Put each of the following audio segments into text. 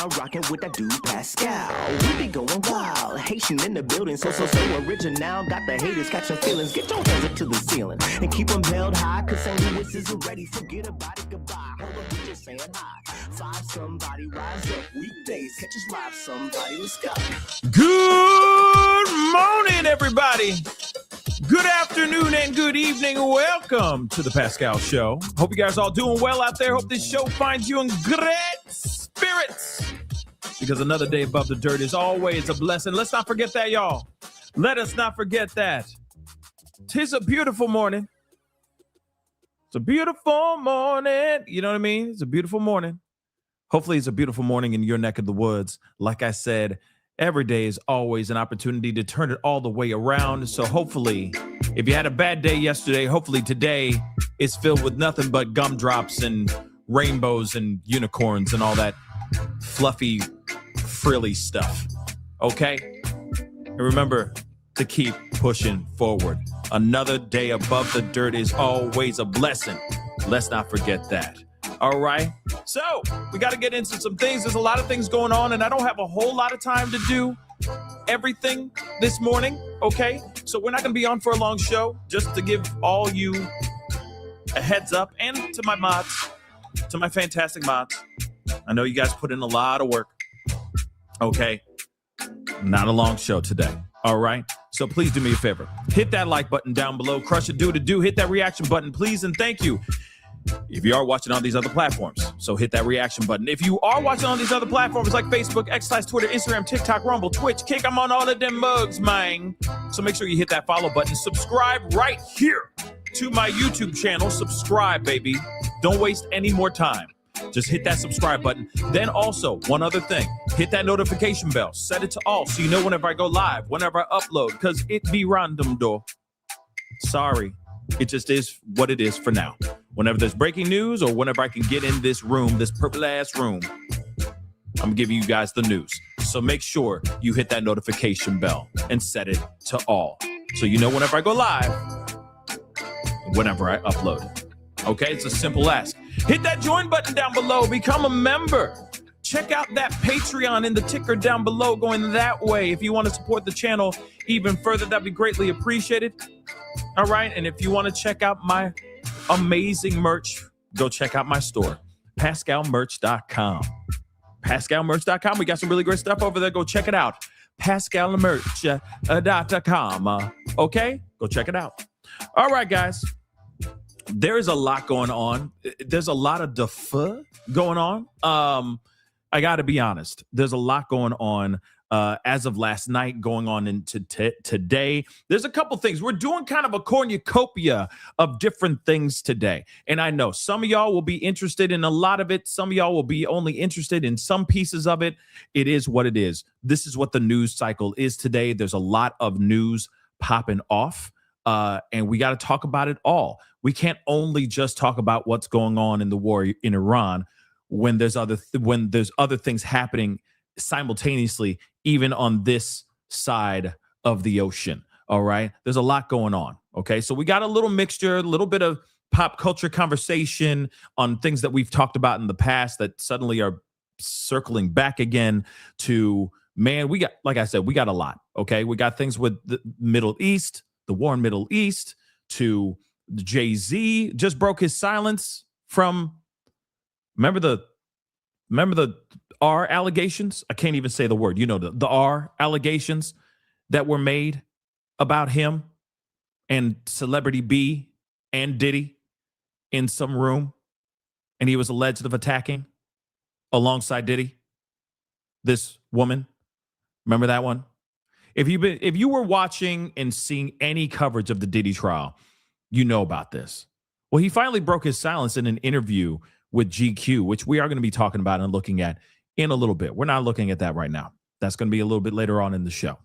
now, rocking with that dude Pascal. We be going wild, Haitian in the building, so original. Got the haters catching feelings. Get your hands up to the ceiling and keep them held high, cause St. Louis isn't ready. Forget about it, goodbye. Hold up, we just saying hi. Five somebody, rise up. Weekdays, catch us live, somebody. Let's go. Good morning, everybody. Good afternoon and good evening. Welcome to the Pascal Show. Hope you guys are all doing well out there. Hope this show finds you in great spirits, because another day above the dirt is always a blessing. Let's not forget that, y'all. Let us not forget that. 'Tis a beautiful morning. It's a beautiful morning. You know what I mean? It's a beautiful morning. Hopefully it's a beautiful morning in your neck of the woods. Like I said, every day is always an opportunity to turn it all the way around. So hopefully, if you had a bad day yesterday, hopefully today is filled with nothing but gumdrops and rainbows and unicorns and all that fluffy, frilly stuff. Okay? And remember to keep pushing forward. Another day above the dirt is always a blessing. Let's not forget that. All right? So, we got to get into some things. There's a lot of things going on, and I don't have a whole lot of time to do everything this morning, okay? So, we're not going to be on for a long show, just to give all you a heads up, and to my mods, to my fantastic mods. I know you guys put in a lot of work, okay? Not a long show today, all right? So, please do me a favor. Hit that like button down below. Crush it, do. Hit that reaction button, please, and thank you. If you are watching on these other platforms, so hit that reaction button. If you are watching on these other platforms like Facebook, X, Twitter, Instagram, TikTok, Rumble, Twitch, Kick, I'm on all of them mugs, man. So make sure you hit that follow button. Subscribe right here to my YouTube channel. Subscribe, baby. Don't waste any more time. Just hit that subscribe button. Then also, one other thing, hit that notification bell. Set it to all so you know whenever I go live, whenever I upload, because it be random, though. Sorry. It just is what it is for now. Whenever there's breaking news or whenever I can get in this room, this purple ass room, I'm giving you guys the news. So make sure you hit that notification bell and set it to all. So you know whenever I go live, whenever I upload. Okay, it's a simple ask. Hit that join button down below. Become a member. Check out that Patreon in the ticker down below going that way. If you want to support the channel even further, that'd be greatly appreciated. All right, and if you want to check out my amazing merch, go check out my store, PascalMerch.com. PascalMerch.com. We got some really great stuff over there. Go check it out. PascalMerch.com. Okay, go check it out. All right, guys. There is a lot going on. There's a lot of going on. I got to be honest. There's a lot going on. As of last night, going on into today. There's a couple things. We're doing kind of a cornucopia of different things today. And I know some of y'all will be interested in a lot of it. Some of y'all will be only interested in some pieces of it. It is what it is. This is what the news cycle is today. There's a lot of news popping off, and we got to talk about it all. We can't only just talk about what's going on in the war in Iran when there's other things happening simultaneously, even on this side of the ocean. All right. There's a lot going on. Okay. So we got a little mixture, a little bit of pop culture conversation on things that we've talked about in the past that suddenly are circling back again to, man, we got, like I said, we got a lot. Okay. We got things with the Middle East, the war in Middle East, to Jay-Z just broke his silence from, remember the R allegations? I can't even say the word. You know, the R allegations that were made about him and Celebrity B and Diddy in some room, and he was alleged of attacking alongside Diddy, this woman. Remember that one? If you were watching and seeing any coverage of the Diddy trial, you know about this. Well, he finally broke his silence in an interview with GQ, which we are going to be talking about and looking at in a little bit. We're not looking at that right now. That's going to be a little bit later on in the show.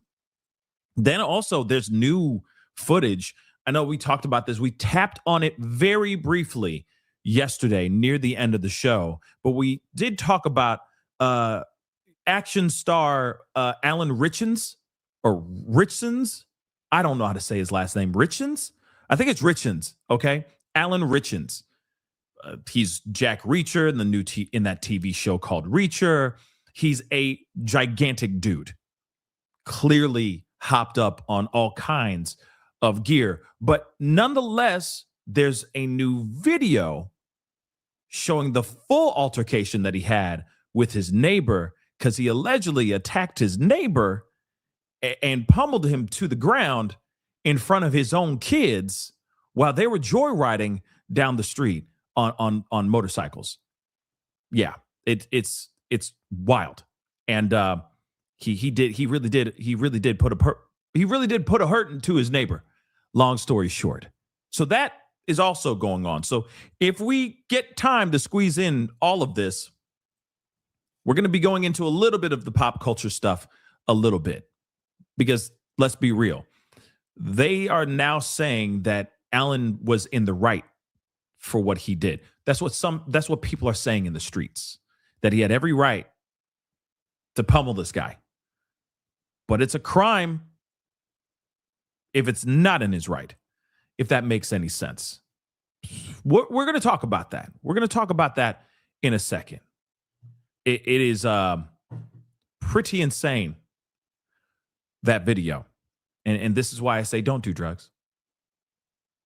Then also there's new footage. I know we talked about this. We tapped on it very briefly yesterday near the end of the show, but we did talk about action star Alan Richins or Richins. I don't know how to say his last name. Richins? I think it's Richins. Okay. Alan Richins. He's Jack Reacher in the new in that TV show called Reacher. He's a gigantic dude, clearly hopped up on all kinds of gear. But nonetheless, there's a new video showing the full altercation that he had with his neighbor because he allegedly attacked his neighbor and pummeled him to the ground in front of his own kids while they were joyriding down the street on motorcycles. Yeah, it's wild, and he really did put a hurt into his neighbor. Long story short, so that is also going on. So if we get time to squeeze in all of this, we're going to be going into a little bit of the pop culture stuff a little bit, because let's be real. They are now saying that Allen was in the right for what he did. That's what people are saying in the streets, that he had every right to pummel this guy. But it's a crime if it's not in his right, if that makes any sense. We're going to talk about that. We're going to talk about that in a second. It is pretty insane, that video. And this is why I say don't do drugs.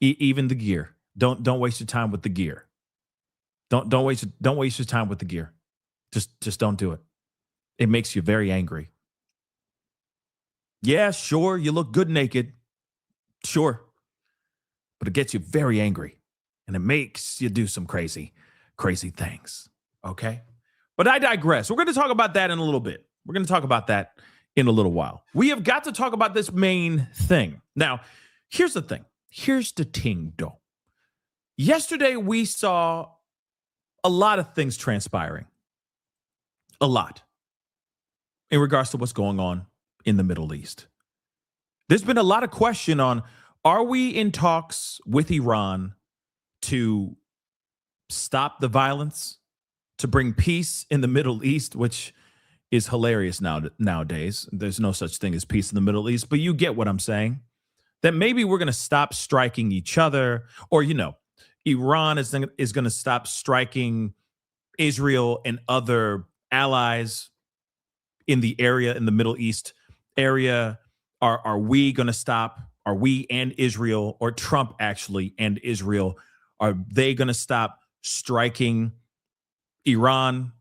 Even the gear. Don't waste your time with the gear. Don't waste your time with the gear. Just don't do it. It makes you very angry. Yeah, sure, you look good naked. Sure. But it gets you very angry. And it makes you do some crazy things. Okay? But I digress. We're going to talk about that in a little bit. We're going to talk about that in a little while. We have got to talk about this main thing. Now, here's the thing. Here's the ting do. Yesterday, we saw a lot of things transpiring. A lot. In regards to what's going on in the Middle East. There's been a lot of question on, are we in talks with Iran to stop the violence, to bring peace in the Middle East, which is hilarious nowadays. There's no such thing as peace in the Middle East, but you get what I'm saying. That maybe we're going to stop striking each other, or, Iran is going to stop striking Israel and other allies in the area, in the Middle East area. Are we going to stop? Are we and Israel, or Trump actually and Israel, are they going to stop striking Iran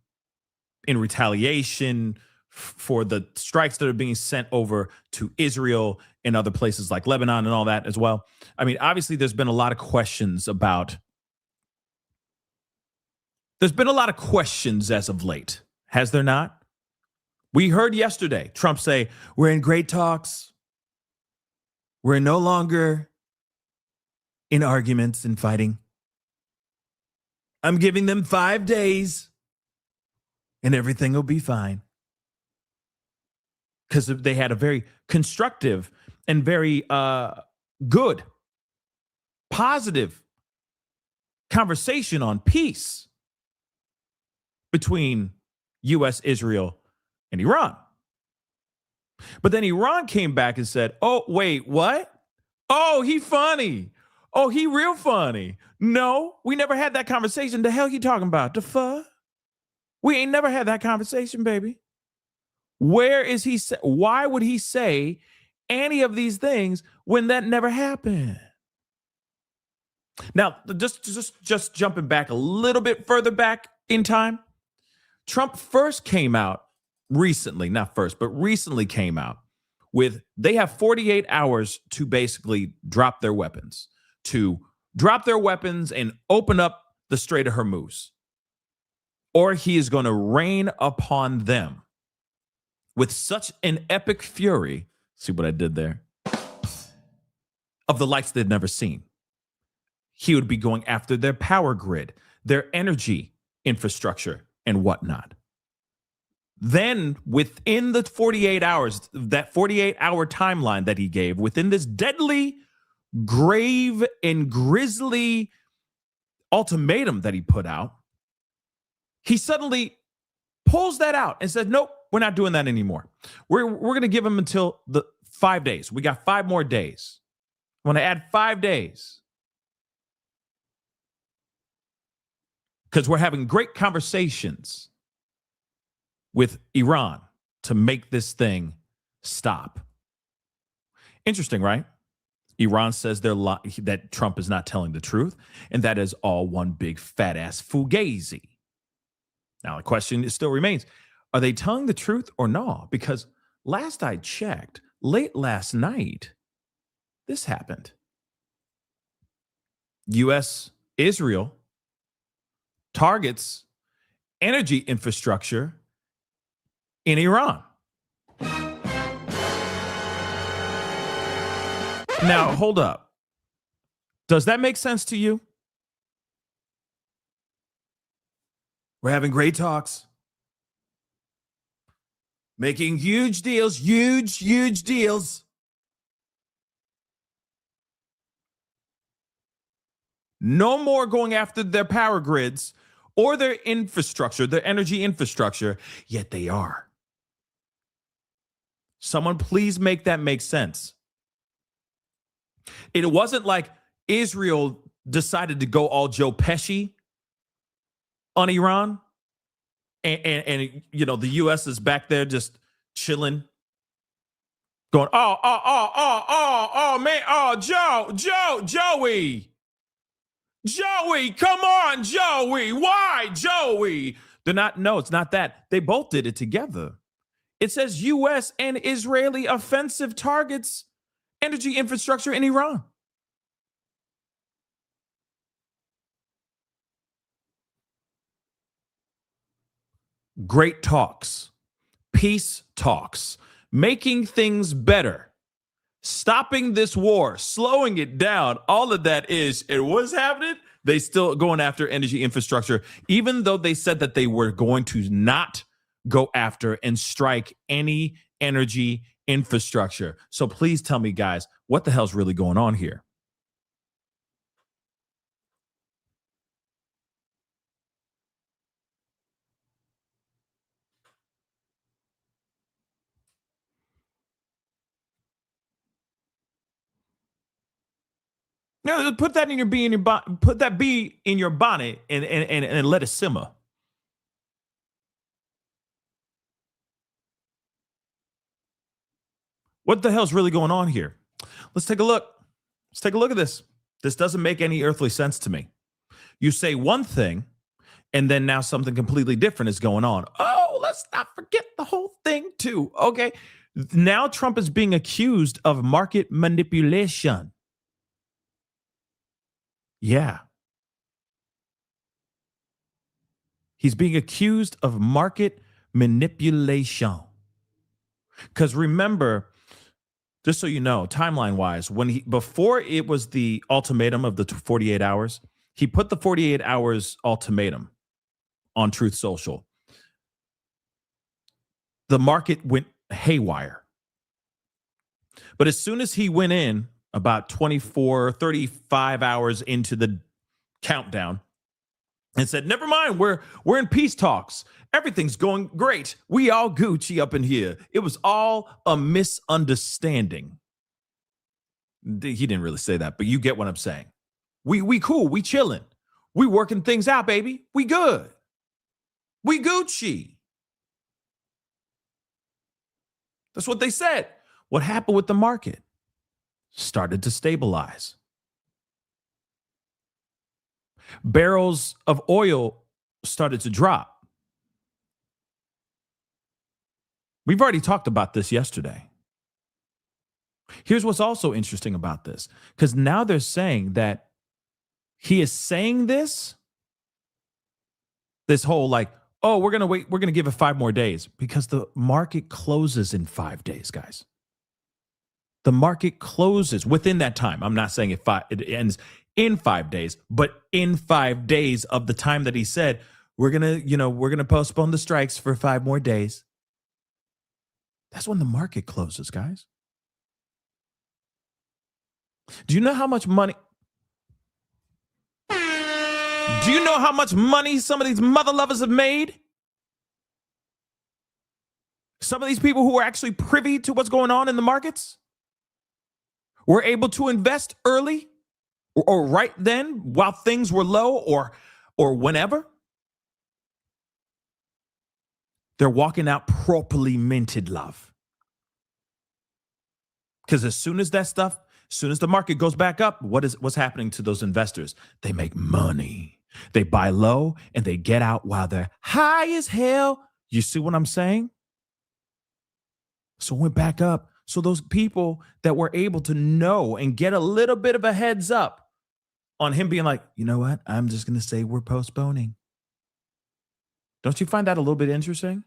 in retaliation for the strikes that are being sent over to Israel and other places like Lebanon and all that as well? I mean, obviously, there's been a lot of questions as of late. Has there not? We heard yesterday Trump say, we're in great talks. We're no longer in arguments and fighting. I'm giving them 5 days and everything will be fine. Because they had a very constructive and very good, positive conversation on peace between U.S., Israel, and Iran. But then Iran came back and said, oh, wait, what? Oh, he funny. Oh, he real funny. No, we never had that conversation. The hell you talking about? The fuck? We ain't never had that conversation, baby. Where is he? Why would he say any of these things when that never happened? Now, just jumping back a little bit further back in time, Trump first came out recently, not first, but recently came out with, they have 48 hours to basically drop their weapons, and open up the Strait of Hormuz, or he is going to rain upon them with such an epic fury. See what I did there? Of the likes they've never seen. He would be going after their power grid, their energy infrastructure, and whatnot. Then within the 48 hours, that 48-hour timeline that he gave, within this deadly, grave, and grisly ultimatum that he put out, he suddenly pulls that out and said, nope, we're not doing that anymore. We're going to give him until the 5 days. We got 5 more days. I want to add 5 days. Because we're having great conversations with Iran to make this thing stop. Interesting, right? Iran says that Trump is not telling the truth, and that is all one big fat ass fugazi. Now, the question still remains, are they telling the truth or no? Because last I checked, late last night, this happened. U.S. Israel targets energy infrastructure in Iran. Now, hold up. Does that make sense to you? We're having great talks. Making huge deals, huge deals. No more going after their power grids or their infrastructure, their energy infrastructure, yet they are. Someone please make that make sense. It wasn't like Israel decided to go all Joe Pesci on Iran. And you know, the U.S. is back there just chilling, going, Joey, come on, Joey. Why, Joey? No, it's not that. They both did it together. It says U.S. and Israeli offensive targets energy infrastructure in Iran. Great talks, peace talks, making things better, stopping this war, slowing it down. All of that is, and what's happening? They still going after energy infrastructure, even though they said that they were going to not go after and strike any energy infrastructure. So please tell me, guys, what the hell's really going on here? No, put that in your bee in your put that bee in your bonnet and let it simmer. What the hell's really going on here? Let's take a look. Let's take a look at this. This doesn't make any earthly sense to me. You say one thing, and then now something completely different is going on. Oh, let's not forget the whole thing too. Okay. Now Trump is being accused of market manipulation. Yeah. He's being accused of market manipulation. Because remember, just so you know, timeline-wise, before it was the ultimatum of the 48 hours, he put the 48 hours ultimatum on Truth Social. The market went haywire. But as soon as he went in, about 24, 35 hours into the countdown, and said, never mind, we're in peace talks. Everything's going great. We all Gucci up in here. It was all a misunderstanding. He didn't really say that, but you get what I'm saying. We cool. We chilling. We working things out, baby. We good. We Gucci. That's what they said. What happened with the market? Started to stabilize. Barrels of oil started to drop. We've already talked about this yesterday. Here's what's also interesting about this, because now they're saying that he is saying this whole like, oh, we're going to wait, we're going to give it 5 more days, because the market closes in 5 days, guys. The market closes within that time. I'm not saying it ends in 5 days, but in 5 days of the time that he said, we're going to postpone the strikes for 5 more days. That's when the market closes, guys. Do you know how much money? Do you know how much money some of these mother lovers have made? Some of these people who are actually privy to what's going on in the markets were able to invest early or right then while things were low or whenever. They're walking out properly minted, love. Because as soon as the market goes back up, what's happening to those investors? They make money. They buy low and they get out while they're high as hell. You see what I'm saying? So it went back up. So those people that were able to know and get a little bit of a heads up on him being like, you know what? I'm just going to say we're postponing. Don't you find that a little bit interesting?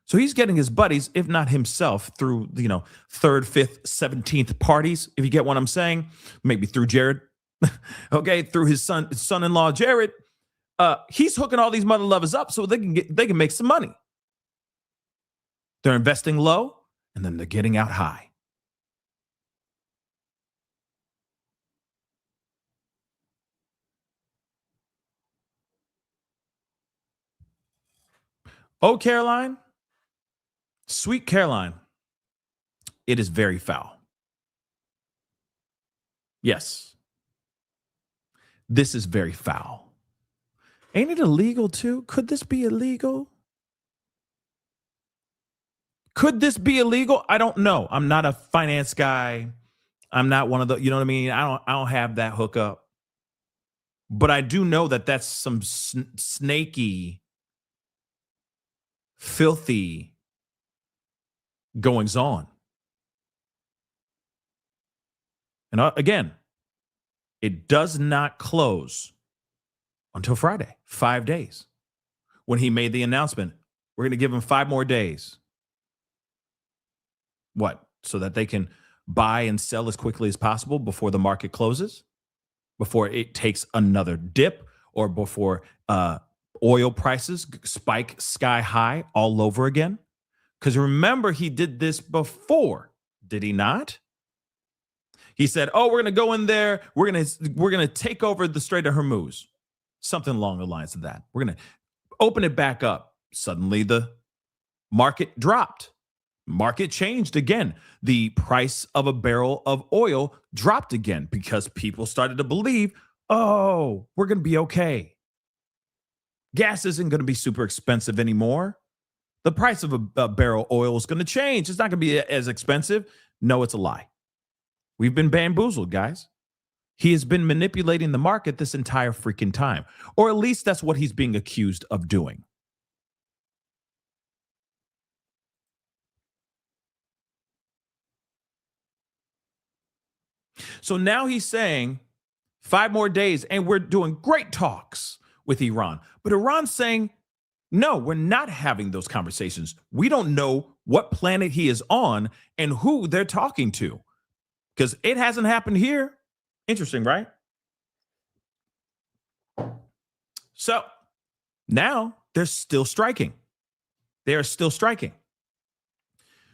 So he's getting his buddies, if not himself, through, third, fifth, 17th parties, if you get what I'm saying, maybe through Jared, okay, through his son-in-law, Jared. He's hooking all these mother lovers up so they can make some money. They're investing low and then they're getting out high. Oh, Caroline, sweet Caroline, it is very foul. Yes, this is very foul. Ain't it illegal too? Could this be illegal? Could this be illegal? I don't know. I'm not a finance guy. I'm not one of the, you know what I mean? I don't have that hookup. But I do know that that's some snaky, filthy goings on. And again, it does not close until Friday, 5 days. When he made the announcement, we're going to give him 5 more days. What? So that they can buy and sell as quickly as possible before the market closes, before it takes another dip, or before oil prices spike sky high all over again. Because remember, he did this before, did he not? He said, "Oh, we're going to go in there. We're going to take over the Strait of Hormuz." Something along the lines of that. We're going to open it back up. Suddenly, the market dropped. Market changed again. The price of a barrel of oil dropped again because people started to believe, oh, we're going to be okay. Gas isn't going to be super expensive anymore. The price of a barrel of oil is going to change. It's not going to be as expensive. No, it's a lie. We've been bamboozled, guys. He has been manipulating the market this entire freaking time. Or at least that's what he's being accused of doing. So now he's saying 5 more days and we're doing great talks with Iran. But Iran's saying, no, we're not having those conversations. We don't know what planet he is on and who they're talking to because it hasn't happened here. Interesting, right? So now they're still striking. They are still striking.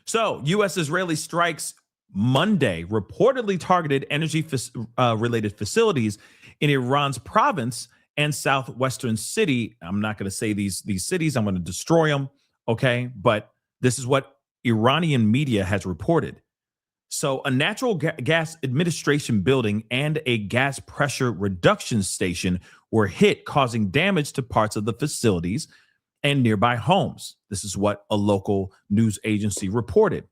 So U.S.-Israeli strikes Monday reportedly targeted energy-related facilities in Iran's province and southwestern city. I'm not going to say these cities. I'm going to destroy them, okay? But this is what Iranian media has reported. So a natural gas administration building and a gas pressure reduction station were hit, causing damage to parts of the facilities and nearby homes. This is what a local news agency reported.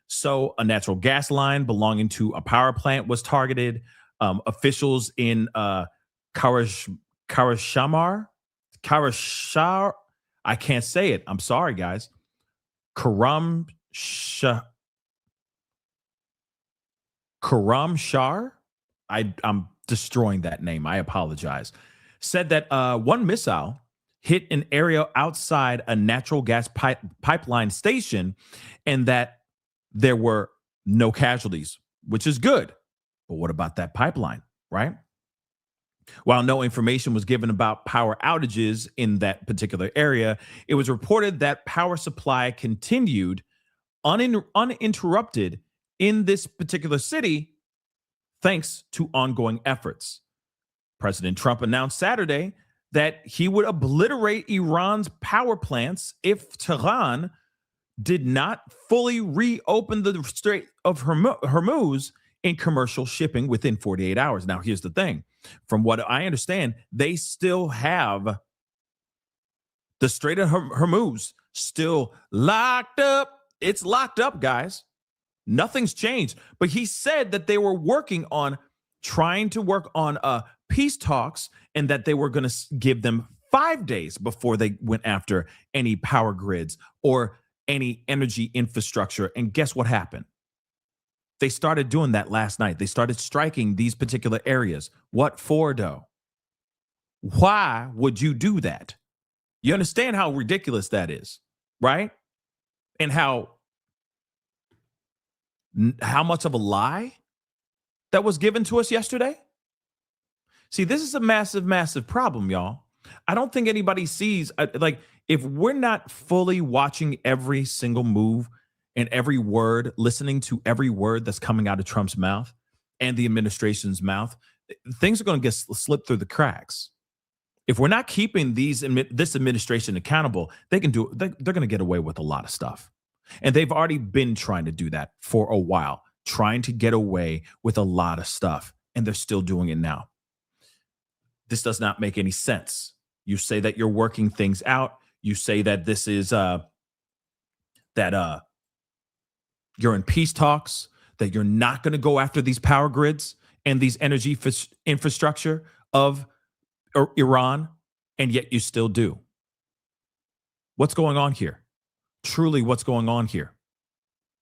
So a natural gas line belonging to a power plant was targeted. Officials in Karashar, I can't say it. I'm sorry, guys. Karamshar. I'm destroying that name. I apologize. Said that one missile hit an area outside a natural gas pipeline station and that there were no casualties, which is good. But what about that pipeline, right? While no information was given about power outages in that particular area, it was reported that power supply continued uninterrupted in this particular city thanks to ongoing efforts. President Trump announced Saturday that he would obliterate Iran's power plants if Tehran did not fully reopen the Strait of Hormuz in commercial shipping within 48 hours. Now, here's the thing. From what I understand, they still have the Strait of Hormuz still locked up. It's locked up, guys. Nothing's changed. But he said that they were trying to work on peace talks, and that they were going to give them 5 days before they went after any power grids or any energy infrastructure. And guess what happened? They started doing that last night. They started striking these particular areas. What for, though? Why would you do that? You understand how ridiculous that is, right? And how much of a lie that was given to us yesterday? See, this is a massive, massive problem, y'all. I don't think anybody sees, if we're not fully watching every single move and every word, listening to every word that's coming out of Trump's mouth and the administration's mouth, things are going to get slipped through the cracks. If we're not keeping this administration accountable, they're going to get away with a lot of stuff. And they've already been trying to do that for a while, trying to get away with a lot of stuff, and they're still doing it now. This does not make any sense. You say that you're working things out. You say that this is you're in peace talks, that you're not going to go after these power grids and these energy infrastructure of Iran, and yet you still do. What's going on here? Truly, what's going on here?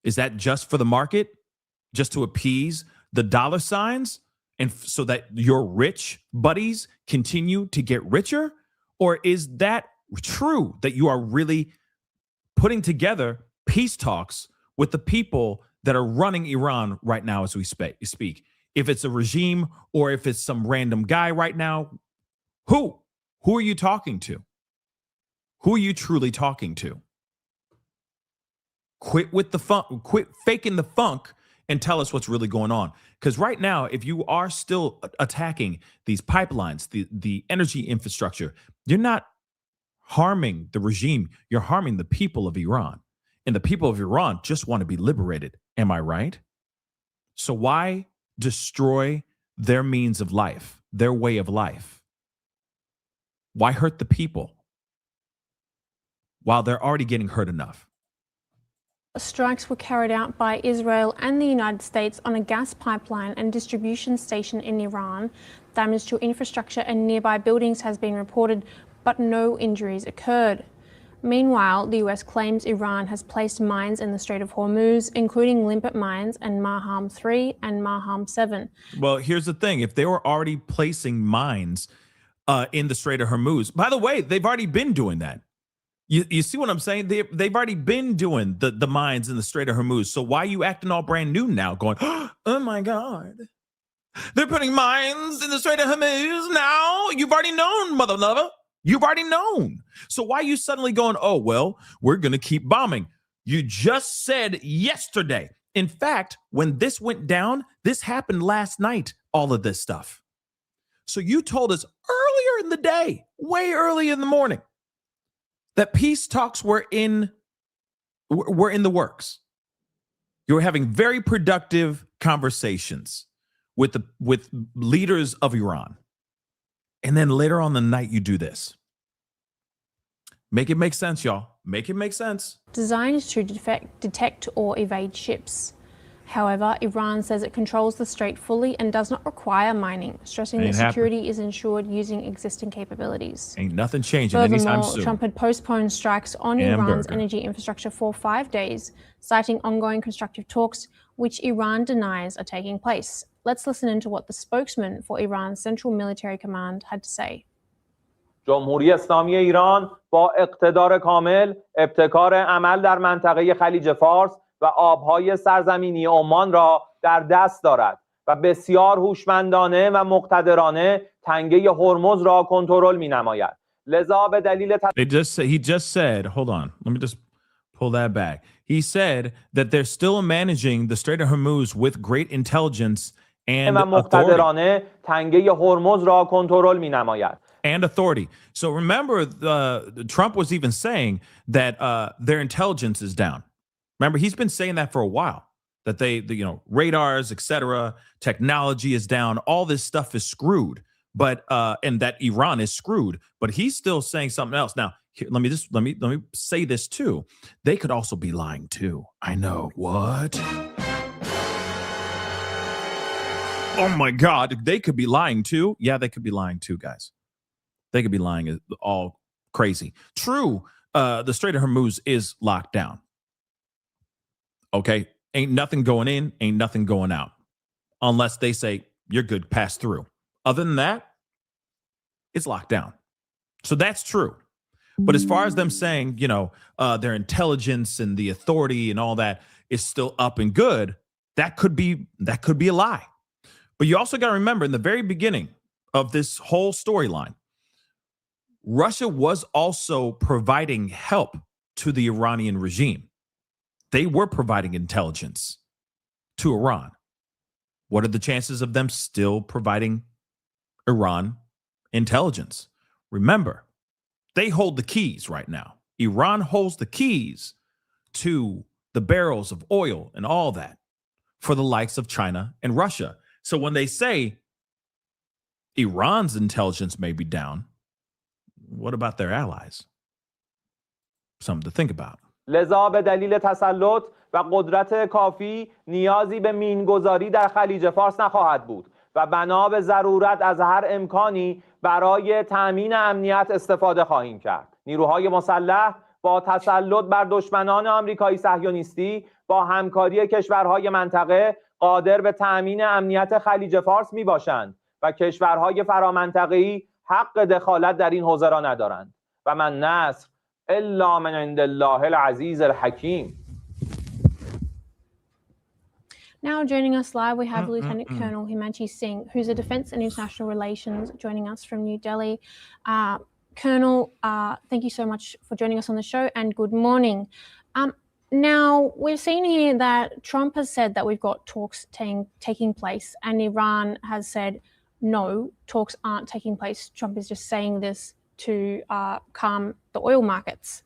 Is that just for the market, just to appease the dollar signs, and so that your rich buddies continue to get richer? Or is that true, that you are really putting together peace talks with the people that are running Iran right now as we speak? If it's a regime or if it's some random guy right now, who are you talking to? Who are you truly talking to? Quit with the funk, quit faking the funk, and tell us what's really going on. Because right now, if you are still attacking these pipelines, the energy infrastructure, you're not harming the regime. You're harming the people of Iran. And the people of Iran just want to be liberated. Am I right? So why destroy their means of life, their way of life? Why hurt the people while they're already getting hurt enough? Strikes were carried out by Israel and the United States on a gas pipeline and distribution station in Iran. Damage to infrastructure and nearby buildings has been reported, but no injuries occurred. Meanwhile, the US claims Iran has placed mines in the Strait of Hormuz, including Limpet mines and Marham 3 and Marham 7. Well, here's the thing. If they were already placing mines in the Strait of Hormuz, by the way, they've already been doing that. You see what I'm saying? They've already been doing the mines in the Strait of Hormuz. So why are you acting all brand new now, going, oh my God, they're putting mines in the Strait of Hormuz now? You've already known, mother lover. You've already known. So why are you suddenly going, oh, well, we're going to keep bombing? You just said yesterday. In fact, when this went down, this happened last night, all of this stuff. So you told us earlier in the day, way early in the morning, that peace talks were in the works. You were having very productive conversations with leaders of Iran. And then later on the night, you do this. Make it make sense, y'all. Make it make sense. Designed to detect or evade ships. However, Iran says it controls the strait fully and does not require mining, stressing that security is ensured using existing capabilities. Ain't nothing changing anytime soon. Trump had postponed strikes on Iran's energy infrastructure for 5 days, citing ongoing constructive talks, which Iran denies are taking place. Let's listen into what the spokesman for Iran's Central Military Command had to say. جمهوری اسلامی ایران با اقتدار کامل ابتکار عمل در منطقه خلیج فارس و آبهای سرزمینی عمان را در دست دارد و بسیار هوشمندانه و مقتدرانه تنگه هرمز را کنترل می‌نماید. لذا به دلیل he just said, hold on, let me just pull that back. He said that they're still managing the Strait of Hormuz with great intelligence and مقتدرانه تنگه هرمز را کنترل می‌نماید. And authority. So remember, Trump was even saying that their intelligence is down. Remember, he's been saying that for a while, that radars, etc., technology is down. All this stuff is screwed but and that Iran is screwed. But he's still saying something else. Now, here, let me say this too. They could also be lying too. I know what. Oh my God, they could be lying too. Yeah, they could be lying too, guys. They could be lying all crazy. True, the Strait of Hormuz is locked down. Okay, ain't nothing going in, ain't nothing going out, unless they say you're good, pass through. Other than that, it's locked down. So that's true. But as far as them saying, their intelligence and the authority and all that is still up and good, that could be a lie. But you also got to remember, in the very beginning of this whole storyline, Russia was also providing help to the Iranian regime. They were providing intelligence to Iran. What are the chances of them still providing Iran intelligence? Remember, they hold the keys right now. Iran holds the keys to the barrels of oil and all that for the likes of China and Russia. So when they say Iran's intelligence may be down, what about their allies? Something to think about. لذا به دلیل تسلط و قدرت کافی نیازی به مینگذاری در خلیج فارس نخواهد بود و بنا به ضرورت از هر امکانی برای تأمین امنیت استفاده خواهیم کرد. نیروهای مسلح با تسلط بر دشمنان آمریکایی صهیونیستی با همکاری کشورهای منطقه قادر به تأمین امنیت خلیج فارس می باشند و کشورهای فرامنطقه‌ای حق دخالت در این حوزه را ندارند و من نصر الا من عند الله العزیز الحکیم. Now joining us live, we have Lieutenant Colonel Himanshi Singh, who's a Defence and International Relations, joining us from New Delhi. Colonel, thank you so much for joining us on the show, and good morning. Now, we've seen here that Trump has said that we've got talks taking place, and Iran has said, no, talks aren't taking place. Trump is just saying this to calm the oil markets.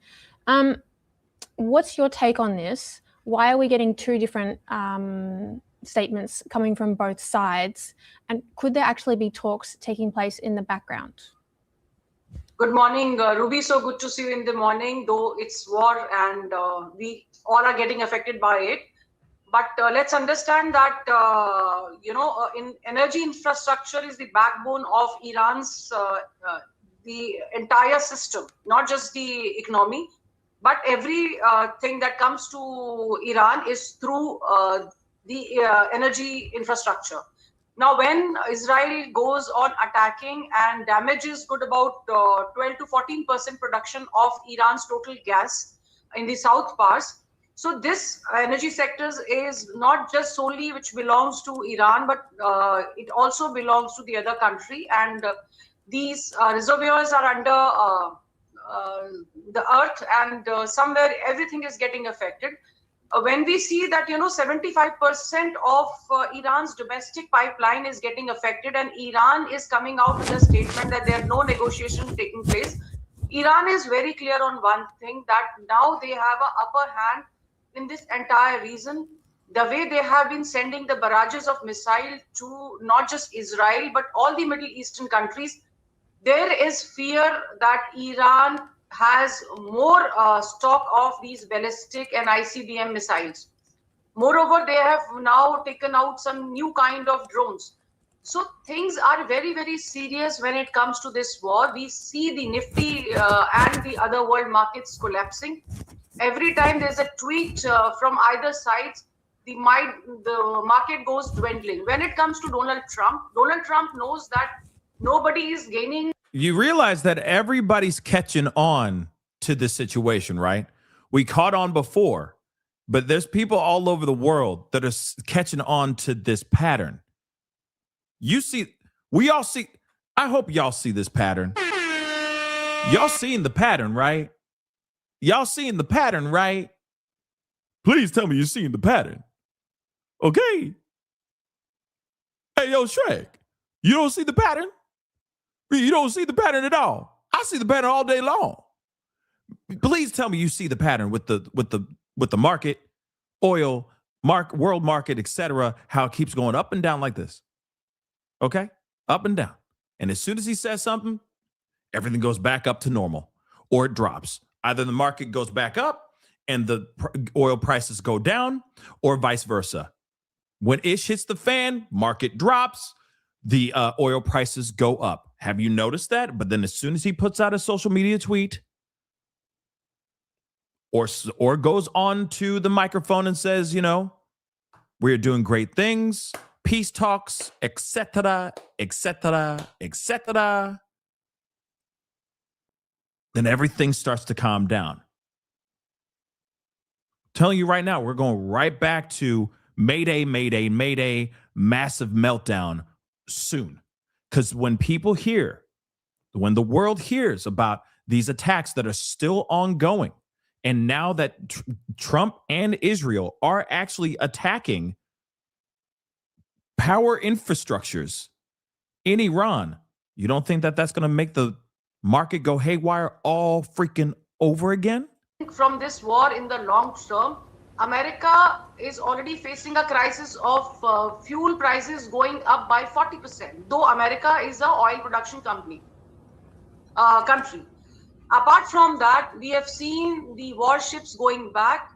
What's your take on this? Why are we getting two different statements coming from both sides? And could there actually be talks taking place in the background? Good morning, Ruby. So good to see you in the morning, though it's war and we all are getting affected by it. But let's understand that, in energy infrastructure is the backbone of Iran's, the entire system, not just the economy, but every thing that comes to Iran is through the energy infrastructure. Now, when Israel goes on attacking and damages good about 12 to 14% production of Iran's total gas in the south parts, so this energy sectors is not just solely which belongs to Iran, but it also belongs to the other country. And these reservoirs are under the earth, and somewhere everything is getting affected. When we see that 75% of Iran's domestic pipeline is getting affected, and Iran is coming out with a statement that there are no negotiations taking place, Iran is very clear on one thing, that now they have an upper hand in this entire region. The way they have been sending the barrages of missiles to not just Israel but all the Middle Eastern countries, there is fear that Iran has more stock of these ballistic and ICBM missiles. Moreover, they have now taken out some new kind of drones. So things are very, very serious when it comes to this war. We see the Nifty and the other world markets collapsing. Every time there's a tweet from either side, the market goes dwindling. When it comes to Donald Trump knows that nobody is gaining. You realize that everybody's catching on to this situation, right? We caught on before, but there's people all over the world that are catching on to this pattern. We all see, I hope y'all see this pattern. Y'all seeing the pattern, right? Y'all seeing the pattern, right? Please tell me you're seeing the pattern. Okay. Hey, yo, Shrek, you don't see the pattern? You don't see the pattern at all. I see the pattern all day long. Please tell me you see the pattern with the market, oil, world market, etc. How it keeps going up and down like this. Okay, up and down. And as soon as he says something, everything goes back up to normal or it drops. Either the market goes back up and the oil prices go down or vice versa. When ish hits the fan, market drops, the oil prices go up. Have you noticed that? But then as soon as he puts out a social media tweet or goes on to the microphone and says, you know, we're doing great things, peace talks, etc., etc., etc., then everything starts to calm down. I'm telling you right now, we're going right back to Mayday, Mayday, Mayday, massive meltdown soon. Because when the world hears about these attacks that are still ongoing, and now that Trump and Israel are actually attacking power infrastructures in Iran, you don't think that that's going to make the market go haywire all freaking over again? From this war in the long term, America is already facing a crisis of fuel prices going up by 40%, though America is an oil production country. Apart from that, we have seen the warships going back.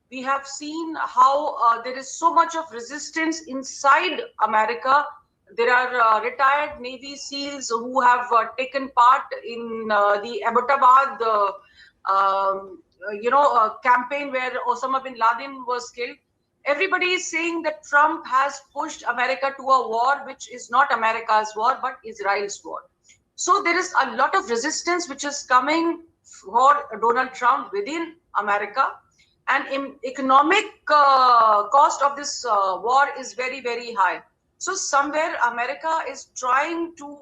We have seen how there is so much of resistance inside America. There are retired Navy SEALs who have taken part in the Abbottabad campaign where Osama bin Laden was killed. Everybody is saying that Trump has pushed America to a war which is not America's war but Israel's war. So there is a lot of resistance which is coming for Donald Trump within America, and economic cost of this war is very, very high. So somewhere America is trying to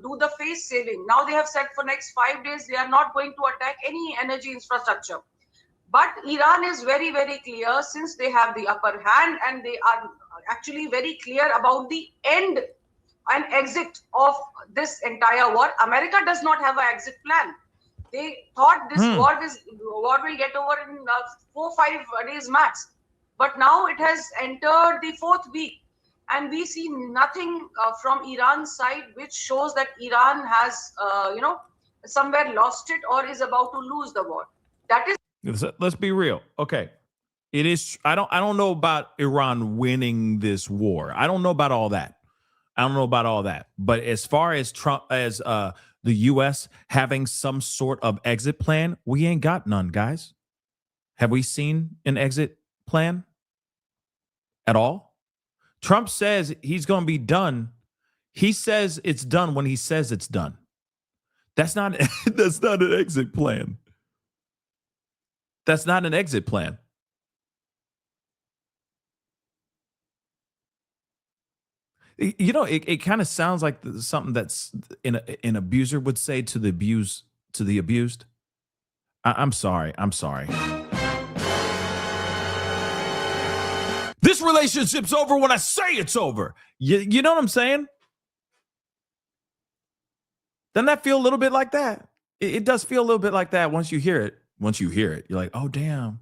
do the face saving. Now they have said for next 5 days they are not going to attack any energy infrastructure. But Iran is very, very clear, since they have the upper hand and they are actually very clear about the end and exit of this entire war. America does not have an exit plan. They thought this war will get over in 4-5 days max. But now it has entered the 4th week. And we see nothing from Iran's side which shows that Iran has, somewhere lost it or is about to lose the war. That is. Let's be real. Okay. It is. I don't know about Iran winning this war. I don't know about all that. But as far as Trump, as the U.S. having some sort of exit plan, we ain't got none, guys. Have we seen an exit plan at all? Trump says he's going to be done. He says it's done when he says it's done. That's not an exit plan. That's not an exit plan. You know, it kind of sounds like something that's an abuser would say to the abused. I'm sorry. This relationship's over when I say it's over. You know what I'm saying? Doesn't that feel a little bit like that? It does feel a little bit like that once you hear it. You're like, oh damn,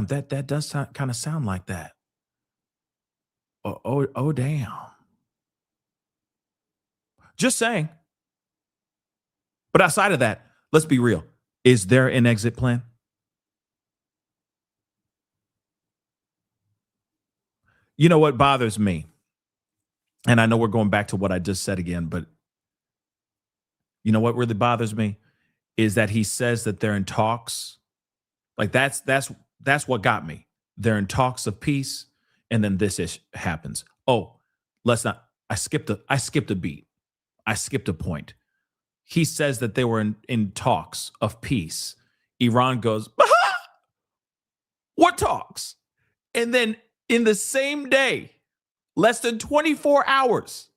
that does kind of sound like that. Oh damn. Just saying. But outside of that, let's be real. Is there an exit plan? You know what bothers me? And I know we're going back to what I just said again, but you know what really bothers me is that he says that they're in talks. Like that's what got me. They're in talks of peace, and then this happens. Oh, let's not. I skipped a beat. I skipped a point. He says that they were in talks of peace. Iran goes, what talks? And then in the same day, less than 24 hours,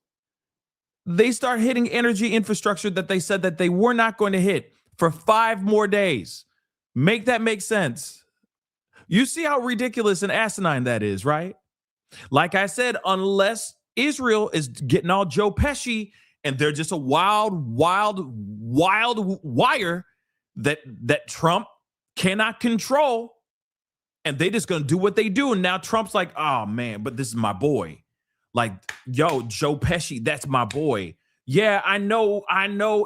they start hitting energy infrastructure that they said that they were not going to hit for 5 more days. Make that make sense. You see how ridiculous and asinine that is, right? Like I said, unless Israel is getting all Joe Pesci and they're just a wild wire that Trump cannot control, and they just gonna do what they do. And now Trump's like, oh man, but this is my boy. Like, yo, Joe Pesci, that's my boy. Yeah, I know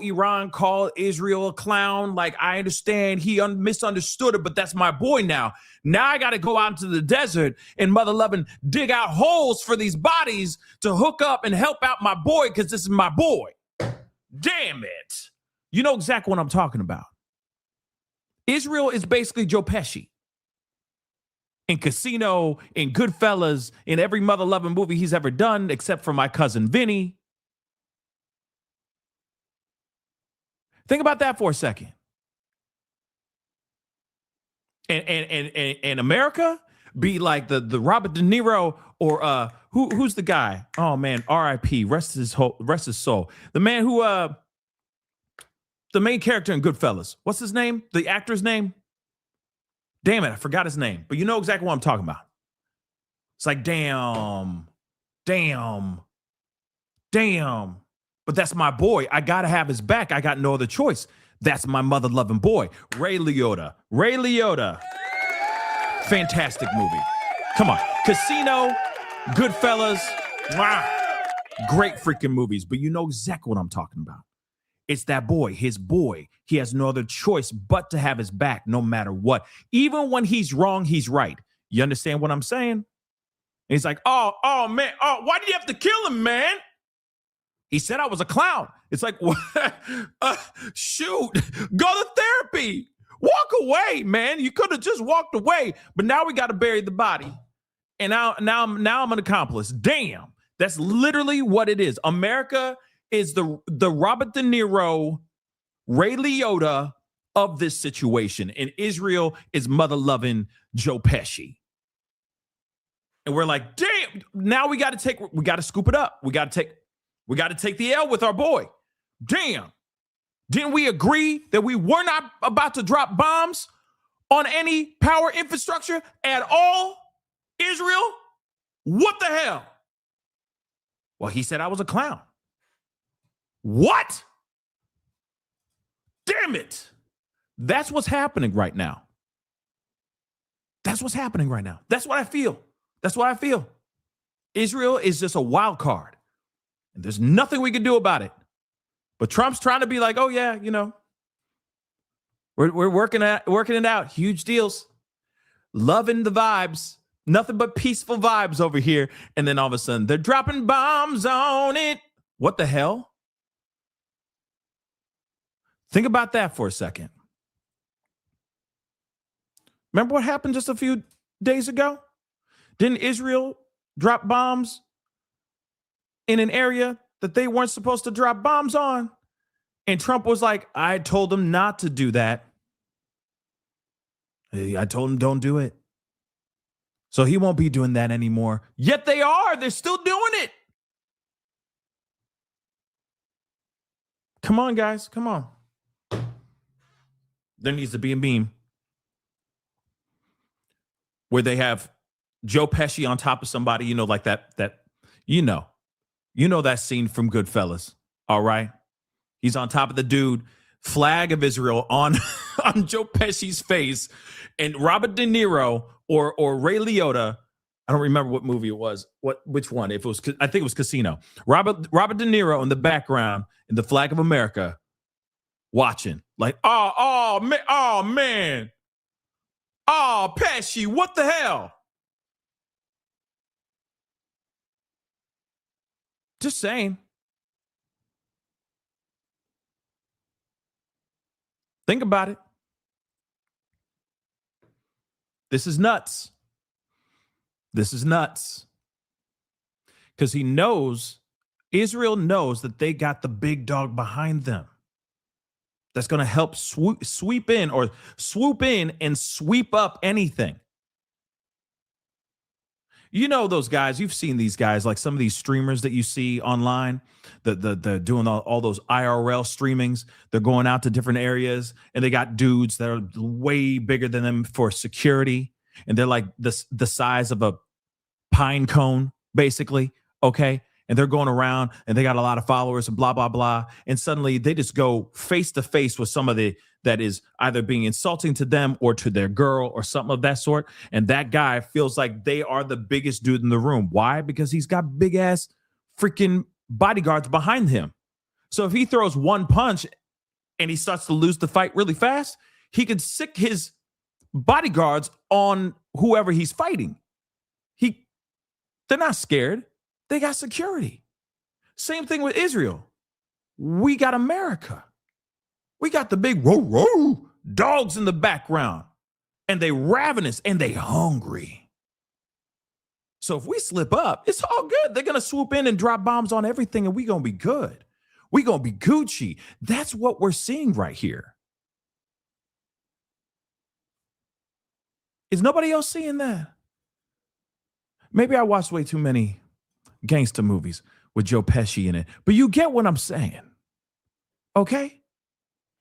Iran called Israel a clown. Like, I understand he misunderstood it, but that's my boy now. Now I got to go out into the desert and mother loving dig out holes for these bodies to hook up and help out my boy because this is my boy. Damn it. You know exactly what I'm talking about. Israel is basically Joe Pesci. In Casino, in Goodfellas, in every mother loving movie he's ever done, except for My Cousin Vinny. Think about that for a second. And America be like the Robert De Niro or who's the guy? Oh man, R.I.P. Rest his soul. The man who the main character in Goodfellas. What's his name? The actor's name? Damn it, I forgot his name. But you know exactly what I'm talking about. It's like damn. But that's my boy. I got to have his back. I got no other choice. That's my mother-loving boy. Ray Liotta. Fantastic movie. Come on. Casino, Goodfellas. Wow. Great freaking movies. But you know exactly what I'm talking about. It's that boy, his boy. He has no other choice but to have his back no matter what. Even when he's wrong, he's right. You understand what I'm saying? And he's like, oh, man. Oh, why did you have to kill him, man? He said I was a clown. It's like, shoot, go to therapy. Walk away, man. You could have just walked away, but now we got to bury the body. And now I'm an accomplice. Damn, that's literally what it is. America is the Robert De Niro, Ray Liotta of this situation, and Israel is mother-loving Joe Pesci. And we're like, damn. Now we got to scoop it up. We got to take the L with our boy. Damn. Didn't we agree that we were not about to drop bombs on any power infrastructure at all? Israel? What the hell? Well, he said I was a clown. What? Damn it. That's what's happening right now. That's what I feel. Israel is just a wild card. And there's nothing we can do about it. But Trump's trying to be like, oh, yeah, you know, we're working it out. Huge deals. Loving the vibes. Nothing but peaceful vibes over here. And then all of a sudden, they're dropping bombs on it. What the hell? Think about that for a second. Remember what happened just a few days ago? Didn't Israel drop bombs in an area that they weren't supposed to drop bombs on? And Trump was like, I told them not to do that. I told him don't do it. So he won't be doing that anymore. Yet they are. They're still doing it. Come on, guys. Come on. There needs to be a meme where they have Joe Pesci on top of somebody, you know, like that, you know that scene from Goodfellas. All right. He's on top of the dude, flag of Israel on Joe Pesci's face, and Robert De Niro or Ray Liotta. I don't remember what movie it was. Which one? I think it was Casino. Robert De Niro in the background in the flag of America, watching like, oh man, Pesci, what the hell? Just saying. Think about it. This is nuts. Because Israel knows that they got the big dog behind them. That's going to help swoop in and sweep up anything. You know those guys, you've seen these guys, like some of these streamers that you see online, the doing all those IRL streamings. They're going out to different areas and they got dudes that are way bigger than them for security. And they're like the size of a pine cone, basically. Okay. And they're going around and they got a lot of followers and blah, blah, blah. And suddenly they just go face to face with somebody that is either being insulting to them or to their girl or something of that sort. And that guy feels like they are the biggest dude in the room. Why? Because he's got big ass freaking bodyguards behind him. So if he throws one punch and he starts to lose the fight really fast, he could sick his bodyguards on whoever he's fighting. They're not scared. They got security. Same thing with Israel. We got America. We got the big row, row dogs in the background, and they ravenous and they hungry. So if we slip up, it's all good. They're going to swoop in and drop bombs on everything, and we going to be good. We going to be Gucci. That's what we're seeing right here. Is nobody else seeing that? Maybe I watched way too many gangster movies with Joe Pesci in it, but you get what I'm saying. Okay?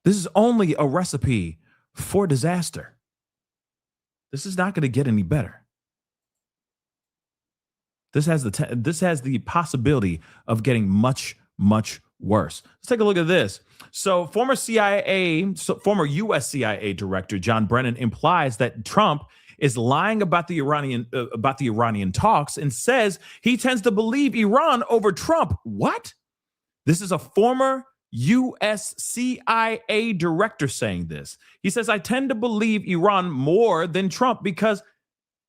This is only a recipe for disaster. This is not going to get any better. This has the possibility of getting much, much worse. Let's take a look at this. So former U.S. CIA director John Brennan implies that Trump is lying about the Iranian talks and says he tends to believe Iran over Trump. What? This is a former U.S. CIA director saying this. He says, I tend to believe Iran more than Trump because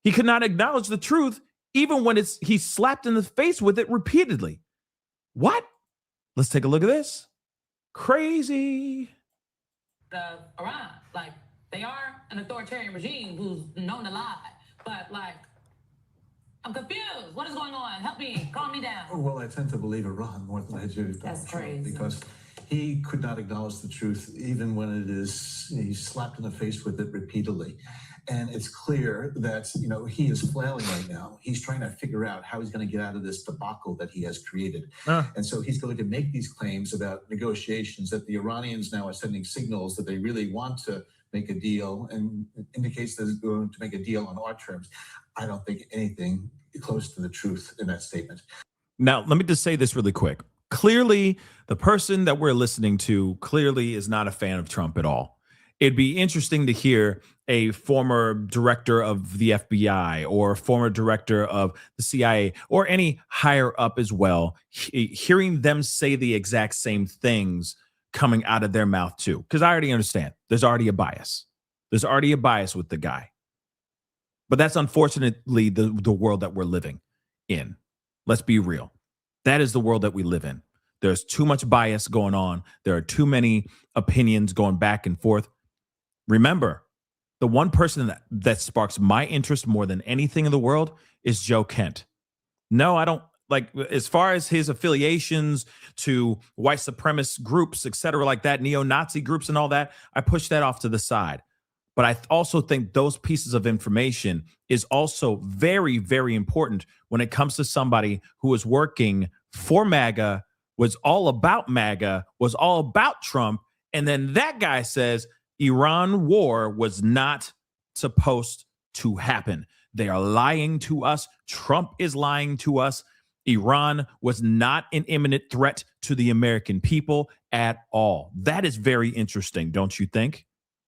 he could not acknowledge the truth even when he's slapped in the face with it repeatedly. What? Let's take a look at this. Crazy. The Iran, like, they are an authoritarian regime who's known to lie, but like, I'm confused. What is going on? Help me. Calm me down. Well, I tend to believe Iran more than I do Donald Trump because he could not acknowledge the truth even when he's slapped in the face with it repeatedly. And it's clear that, he is flailing right now. He's trying to figure out how he's going to get out of this debacle that he has created. And so he's going to make these claims about negotiations that the Iranians now are sending signals that they really want to make a deal and indicates that they're going to make a deal on our terms. I don't think anything close to the truth in that statement. Now, let me just say this really quick. Clearly, the person that we're listening to clearly is not a fan of Trump at all. It'd be interesting to hear a former director of the FBI or former director of the CIA or any higher up as well, hearing them say the exact same things coming out of their mouth too. Because I already understand there's already a bias. There's already a bias with the guy. But that's unfortunately the world that we're living in. Let's be real. That is the world that we live in. There's too much bias going on. There are too many opinions going back and forth. Remember, the one person that sparks my interest more than anything in the world is Joe Kent. No, I don't like, as far as his affiliations to white supremacist groups, et cetera, like that, neo-Nazi groups and all that, I push that off to the side. But I also think those pieces of information is also very, very important when it comes to somebody who is working for MAGA, was all about MAGA, was all about Trump. And then that guy says Iran war was not supposed to happen. They are lying to us. Trump is lying to us. Iran was not an imminent threat to the American people at all. That is very interesting, don't you think?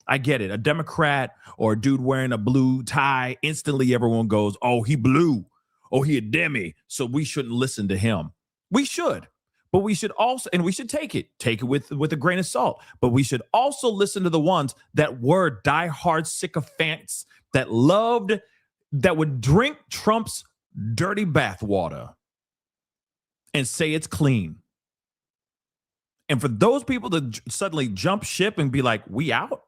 I get it. A Democrat or a dude wearing a blue tie, instantly everyone goes, oh, he blue. Oh, he a demi. So we shouldn't listen to him. We should. But we should also, and we should take it with a grain of salt. But we should also listen to the ones that were diehard sycophants that would drink Trump's dirty bathwater and say it's clean. And for those people to suddenly jump ship and be like, we out?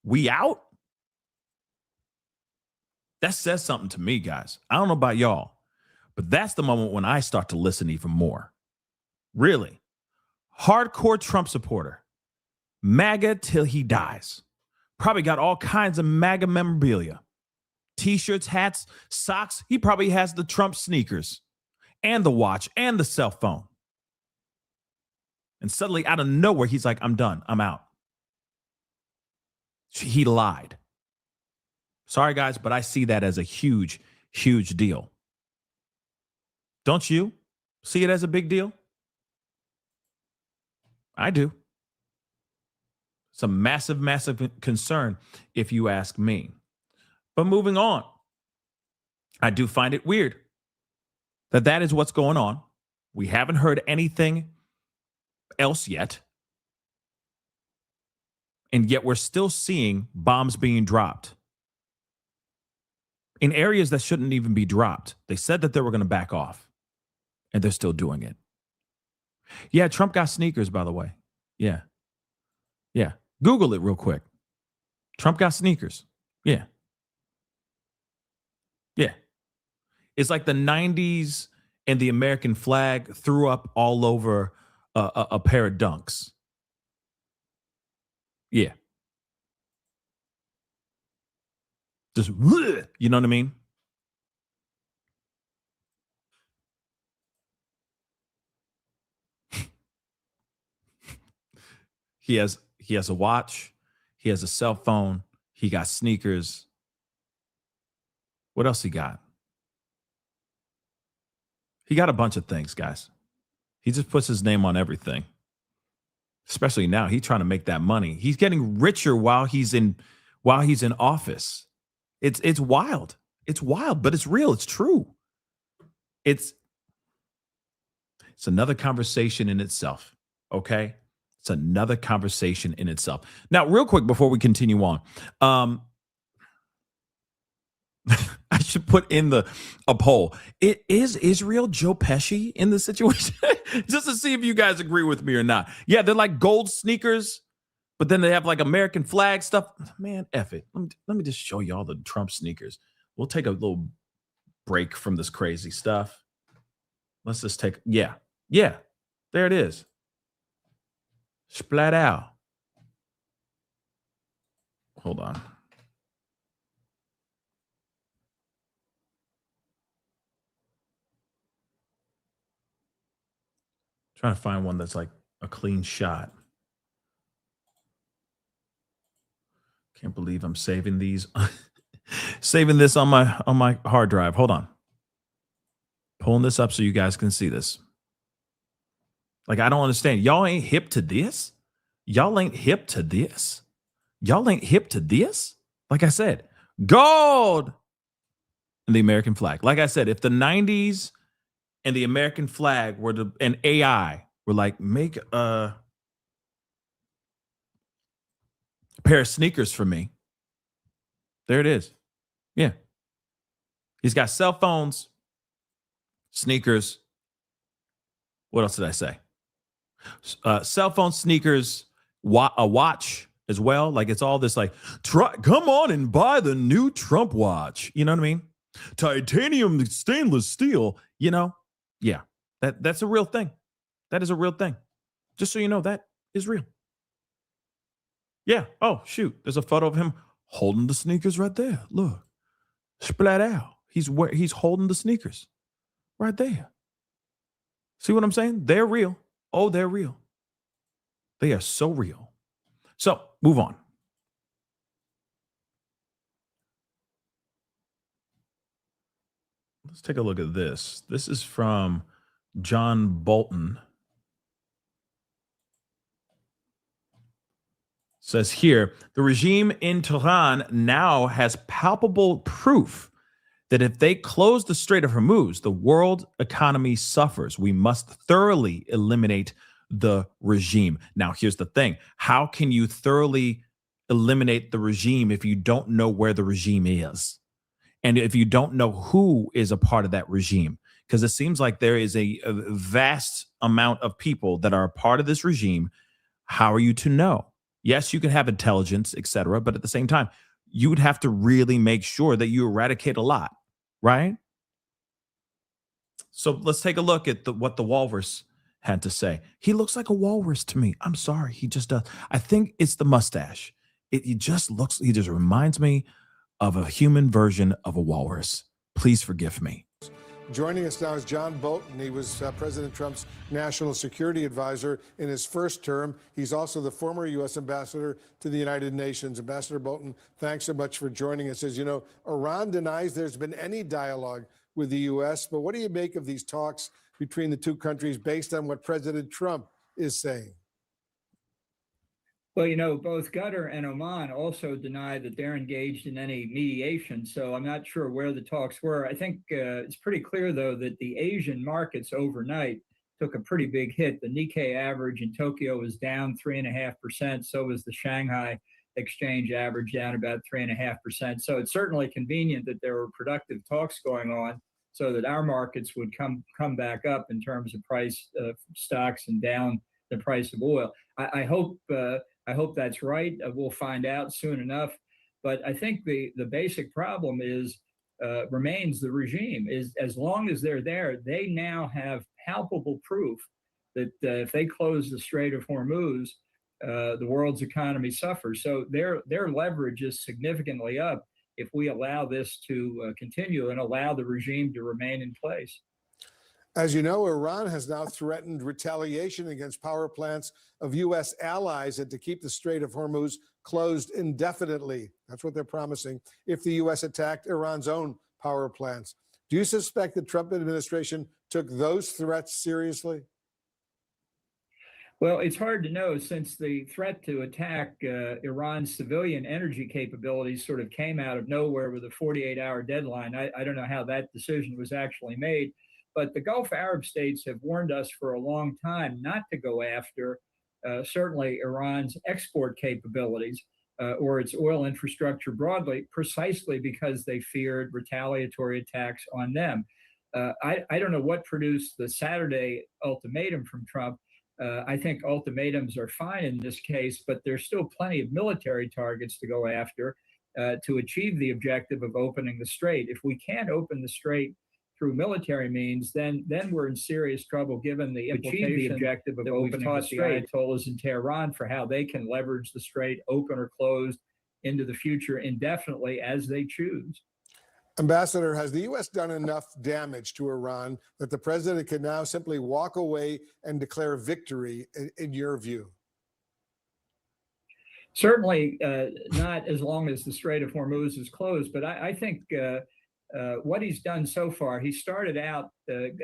We out? That says something to me, guys. I don't know about y'all, but that's the moment when I start to listen even more. Really. Hardcore Trump supporter. MAGA till he dies. Probably got all kinds of MAGA memorabilia. T-shirts, hats, socks. He probably has the Trump sneakers and the watch and the cell phone. And suddenly out of nowhere, he's like, I'm done. I'm out. He lied. Sorry, guys, but I see that as a huge, huge deal. Don't you see it as a big deal? I do. It's a massive, massive concern if you ask me. But moving on, I do find it weird that is what's going on. We haven't heard anything else yet. And yet we're still seeing bombs being dropped in areas that shouldn't even be dropped. They said that they were going to back off, and they're still doing it. Yeah, Trump got sneakers, by the way. Yeah. Yeah. Google it real quick. Trump got sneakers. Yeah. Yeah. It's like the 90s and the American flag threw up all over a pair of Dunks. Yeah. Just, you know what I mean? He has a watch. He has a cell phone. He got sneakers. What else he got? He got a bunch of things, guys. He just puts his name on everything. Especially now, he's trying to make that money. He's getting richer while he's in office. It's wild. It's wild, but it's real. It's true. It's another conversation in itself. Okay? It's another conversation in itself. Now, real quick before we continue on, I should put in a poll. Is Israel Joe Pesci in this situation? Just to see if you guys agree with me or not. Yeah, they're like gold sneakers, but then they have like American flag stuff. Man, F it. Let me just show you all the Trump sneakers. We'll take a little break from this crazy stuff. Let's just take, yeah, there it is. Splat out. Hold on. Trying to find one that's like a clean shot. Can't believe I'm saving these. Saving this on my hard drive. Hold on. Pulling this up so you guys can see this. Like, I don't understand. Y'all ain't hip to this? Y'all ain't hip to this? Y'all ain't hip to this? Like I said, gold and the American flag. Like I said, if the 90s and the American flag were and AI were like, make a pair of sneakers for me. There it is. Yeah. He's got cell phones, sneakers. What else did I say? Cell phone, sneakers, a watch as well. Like, it's all this like, come on and buy the new Trump watch. You know what I mean? Titanium stainless steel, you know? Yeah, that's a real thing. That is a real thing. Just so you know, that is real. Yeah. Oh, shoot. There's a photo of him holding the sneakers right there. Look. Splat out. He's holding the sneakers right there. See what I'm saying? They're real. Oh, they're real. They are so real. So, move on. Let's take a look at this. This is from John Bolton. Says here, the regime in Tehran now has palpable proof that if they close the Strait of Hormuz, the world economy suffers. We must thoroughly eliminate the regime. Now, here's the thing. How can you thoroughly eliminate the regime if you don't know where the regime is? And if you don't know who is a part of that regime? Because it seems like there is a vast amount of people that are a part of this regime. How are you to know? Yes, you can have intelligence, etc., but at the same time, you would have to really make sure that you eradicate a lot, right? So let's take a look at what the walrus had to say. He looks like a walrus to me. I'm sorry, he just does. I think it's the mustache. He just reminds me of a human version of a walrus. Please forgive me. Joining us now is John Bolton. He was President Trump's national security advisor in his first term. He's also the former U.S. ambassador to the United Nations. Ambassador Bolton, thanks so much for joining us. As you know, Iran denies there's been any dialogue with the U.S., but what do you make of these talks between the two countries based on what President Trump is saying? Well, you know, both Qatar and Oman also deny that they're engaged in any mediation, so I'm not sure where the talks were. I think it's pretty clear, though, that the Asian markets overnight took a pretty big hit. The Nikkei average in Tokyo was down 3.5%. So was the Shanghai exchange average, down about 3.5%. So it's certainly convenient that there were productive talks going on so that our markets would come back up in terms of price of stocks and down the price of oil. I hope that's right. We'll find out soon enough. But I think the basic problem remains the regime. Is as long as they're there, they now have palpable proof that if they close the Strait of Hormuz, the world's economy suffers. So their leverage is significantly up if we allow this to continue and allow the regime to remain in place. As you know, Iran has now threatened retaliation against power plants of U.S. allies and to keep the Strait of Hormuz closed indefinitely. That's what they're promising if the U.S. attacked Iran's own power plants. Do you suspect the Trump administration took those threats seriously? Well, it's hard to know, since the threat to attack Iran's civilian energy capabilities sort of came out of nowhere with a 48-hour deadline. I don't know how that decision was actually made, but the Gulf Arab states have warned us for a long time not to go after certainly Iran's export capabilities or its oil infrastructure broadly, precisely because they feared retaliatory attacks on them. I don't know what produced the Saturday ultimatum from Trump. I think ultimatums are fine in this case, but there's still plenty of military targets to go after to achieve the objective of opening the strait. If we can't open the strait through military means, then we're in serious trouble, given the implication the objective of opening the strait. The Ayatollahs in Tehran for how they can leverage the strait, open or closed, into the future indefinitely as they choose. Ambassador, has the U.S. done enough damage to Iran that the president can now simply walk away and declare victory, in your view? Certainly not as long as the Strait of Hormuz is closed, but I think what he's done so far, he started out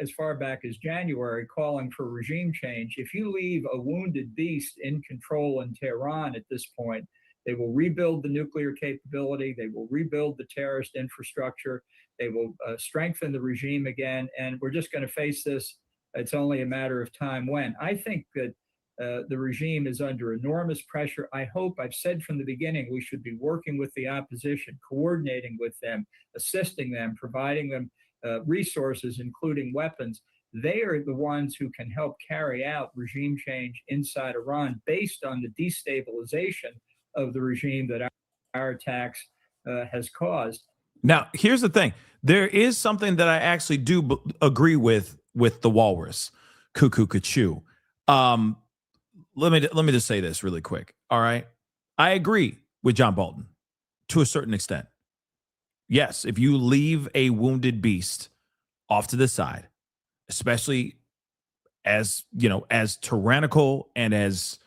as far back as January calling for regime change. If you leave a wounded beast in control in Tehran at this point, they will rebuild the nuclear capability. They will rebuild the terrorist infrastructure. They will strengthen the regime again. And we're just going to face this. It's only a matter of time when. I think that the regime is under enormous pressure. I hope, I've said from the beginning, we should be working with the opposition, coordinating with them, assisting them, providing them resources, including weapons. They are the ones who can help carry out regime change inside Iran based on the destabilization of the regime that our attacks has caused. Now, here's the thing. There is something that I actually do agree with the walrus, cuckoo, cuckoo. Let me just say this really quick. All right. I agree with John Bolton to a certain extent. Yes, if you leave a wounded beast off to the side, especially as, you know, as tyrannical and as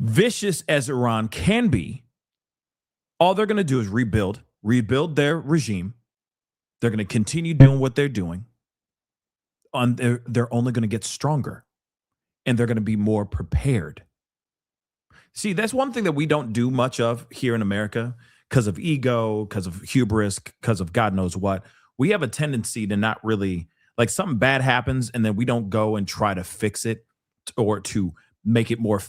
vicious as Iran can be, all they're going to do is rebuild their regime. They're going to continue doing what they're doing. They're only going to get stronger, and they're going to be more prepared. See, that's one thing that we don't do much of here in America because of ego, because of hubris, because of God knows what. We have a tendency to not really, like, something bad happens and then we don't go and try to fix it or to make it more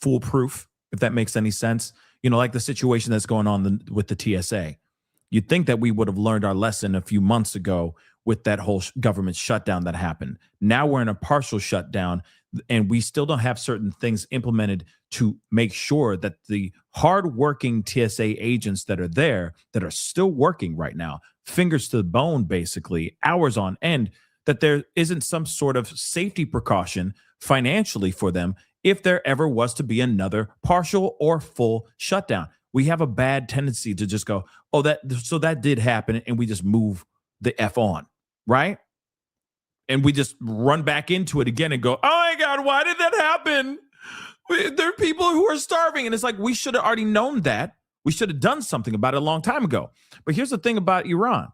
foolproof, if that makes any sense. You know, like the situation that's going on with the TSA. You'd think that we would have learned our lesson a few months ago with that whole government shutdown that happened. Now we're in a partial shutdown, and we still don't have certain things implemented to make sure that the hardworking TSA agents that are there, that are still working right now, fingers to the bone, basically, hours on end, that there isn't some sort of safety precaution financially for them if there ever was to be another partial or full shutdown. We have a bad tendency to just go, oh, that did happen, and we just move the F on, right? And we just run back into it again and go, oh my God, why did that happen? There are people who are starving. And it's like, we should have already known that. We should have done something about it a long time ago. But here's the thing about Iran.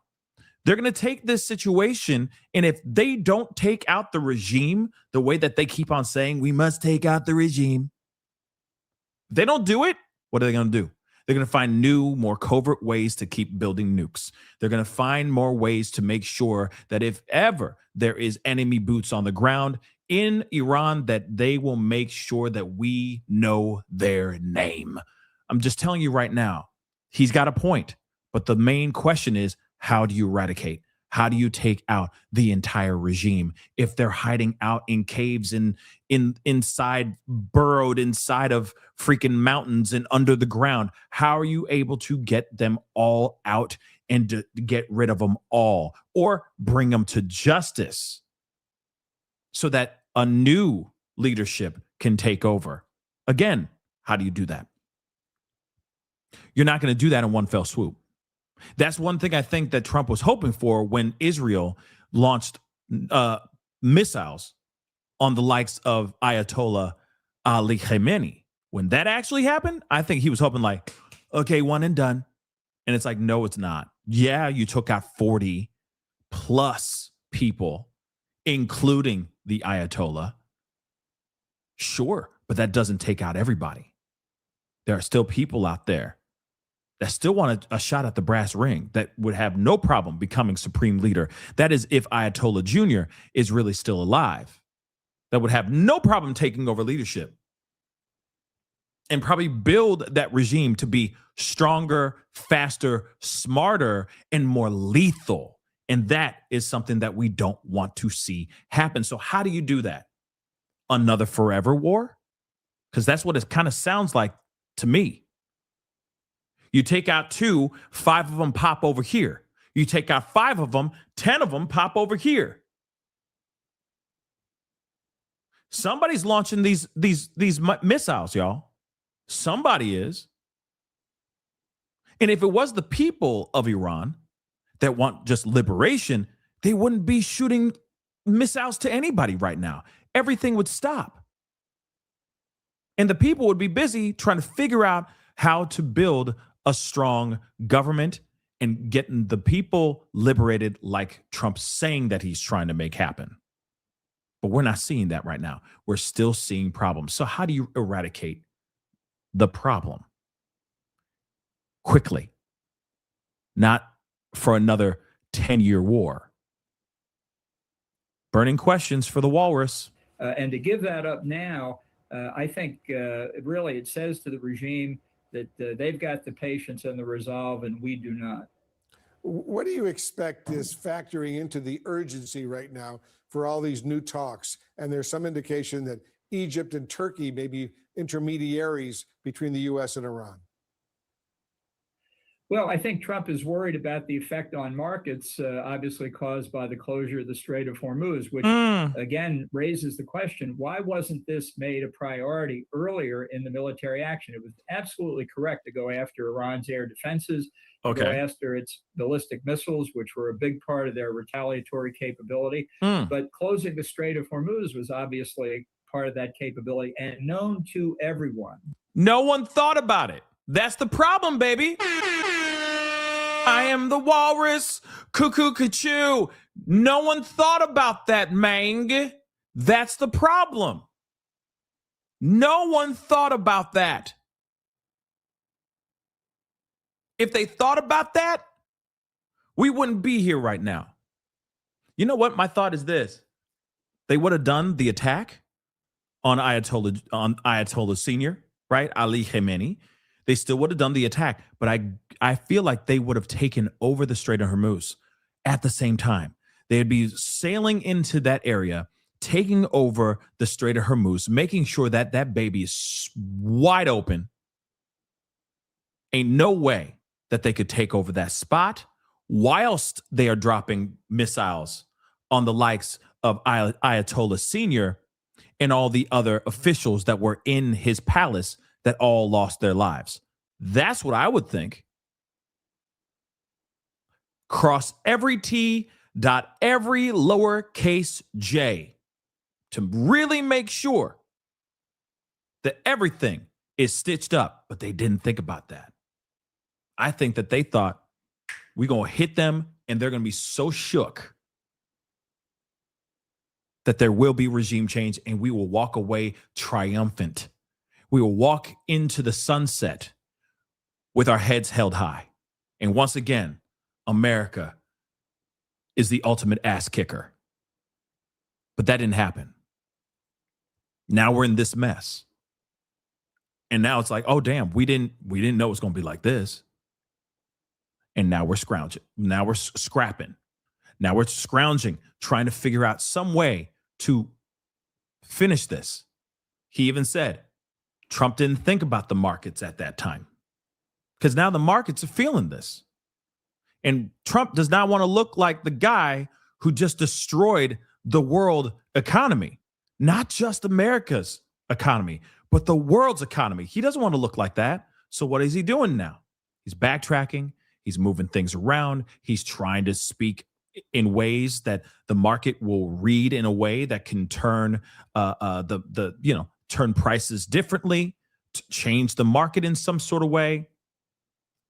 They're going to take this situation, and if they don't take out the regime the way that they keep on saying, we must take out the regime, if they don't do it, what are they going to do? They're going to find new, more covert ways to keep building nukes. They're going to find more ways to make sure that if ever there is enemy boots on the ground in Iran, that they will make sure that we know their name. I'm just telling you right now, he's got a point. But the main question is, how do you eradicate? How do you take out the entire regime if they're hiding out in caves and burrowed inside of freaking mountains and under the ground? How are you able to get them all out and to get rid of them all, or bring them to justice so that a new leadership can take over? Again, how do you do that? You're not going to do that in one fell swoop. That's one thing I think that Trump was hoping for when Israel launched missiles on the likes of Ayatollah Ali Khamenei. When that actually happened, I think he was hoping like, okay, one and done. And it's like, no, it's not. Yeah, you took out 40 plus people, including the Ayatollah. Sure, but that doesn't take out everybody. There are still people out there that still want a shot at the brass ring, that would have no problem becoming supreme leader. That is, if Ayatollah Jr. is really still alive, that would have no problem taking over leadership and probably build that regime to be stronger, faster, smarter, and more lethal. And that is something that we don't want to see happen. So how do you do that? Another forever war? Because that's what it kind of sounds like to me. You take out 2, 5 of them pop over here. You take out 5 of them, 10 of them pop over here. Somebody's launching these missiles, y'all. Somebody is. And if it was the people of Iran that want just liberation, they wouldn't be shooting missiles to anybody right now. Everything would stop. And the people would be busy trying to figure out how to build a strong government and getting the people liberated like Trump's saying that he's trying to make happen. But we're not seeing that right now. We're still seeing problems. So how do you eradicate the problem? Quickly. Not for another 10-year war. Burning questions for the walrus. And to give that up now, I think really it says to the regime that they've got the patience and the resolve, and we do not. What do you expect is factoring into the urgency right now for all these new talks? And there's some indication that Egypt and Turkey may be intermediaries between the U.S. and Iran. Well, I think Trump is worried about the effect on markets, obviously caused by the closure of the Strait of Hormuz, which again raises the question, why wasn't this made a priority earlier in the military action? It was absolutely correct to go after Iran's air defenses, to go after its ballistic missiles, which were a big part of their retaliatory capability. But closing the Strait of Hormuz was obviously part of that capability and known to everyone. No one thought about it. That's the problem, baby. I am the walrus, cuckoo, cuckoo. No one thought about that, Mang. That's the problem. No one thought about that. If they thought about that, we wouldn't be here right now. You know what? My thought is this. They would have done the attack on Ayatollah Senior, right? Ali Khamenei. They still would have done the attack, but I feel like they would have taken over the Strait of Hormuz at the same time. They'd be sailing into that area, taking over the Strait of Hormuz, making sure that that baby is wide open. Ain't no way that they could take over that spot whilst they are dropping missiles on the likes of Ayatollah Senior and all the other officials that were in his palace that all lost their lives. That's what I would think. Cross every T, dot every lowercase J to really make sure that everything is stitched up, but they didn't think about that. I think that they thought, we're going to hit them and they're going to be so shook that there will be regime change and we will walk away triumphant. We will walk into the sunset with our heads held high. And once again, America is the ultimate ass kicker. But that didn't happen. Now we're in this mess. And now it's like, oh damn, we didn't know it was going to be like this. And now we're scrounging. Now we're scrapping. Now we're scrounging, trying to figure out some way to finish this. He even said Trump didn't think about the markets at that time, because now the markets are feeling this. And Trump does not want to look like the guy who just destroyed the world economy, not just America's economy, but the world's economy. He doesn't want to look like that. So what is he doing now? He's backtracking. He's moving things around. He's trying to speak in ways that the market will read in a way that can turn turn prices differently, to change the market in some sort of way.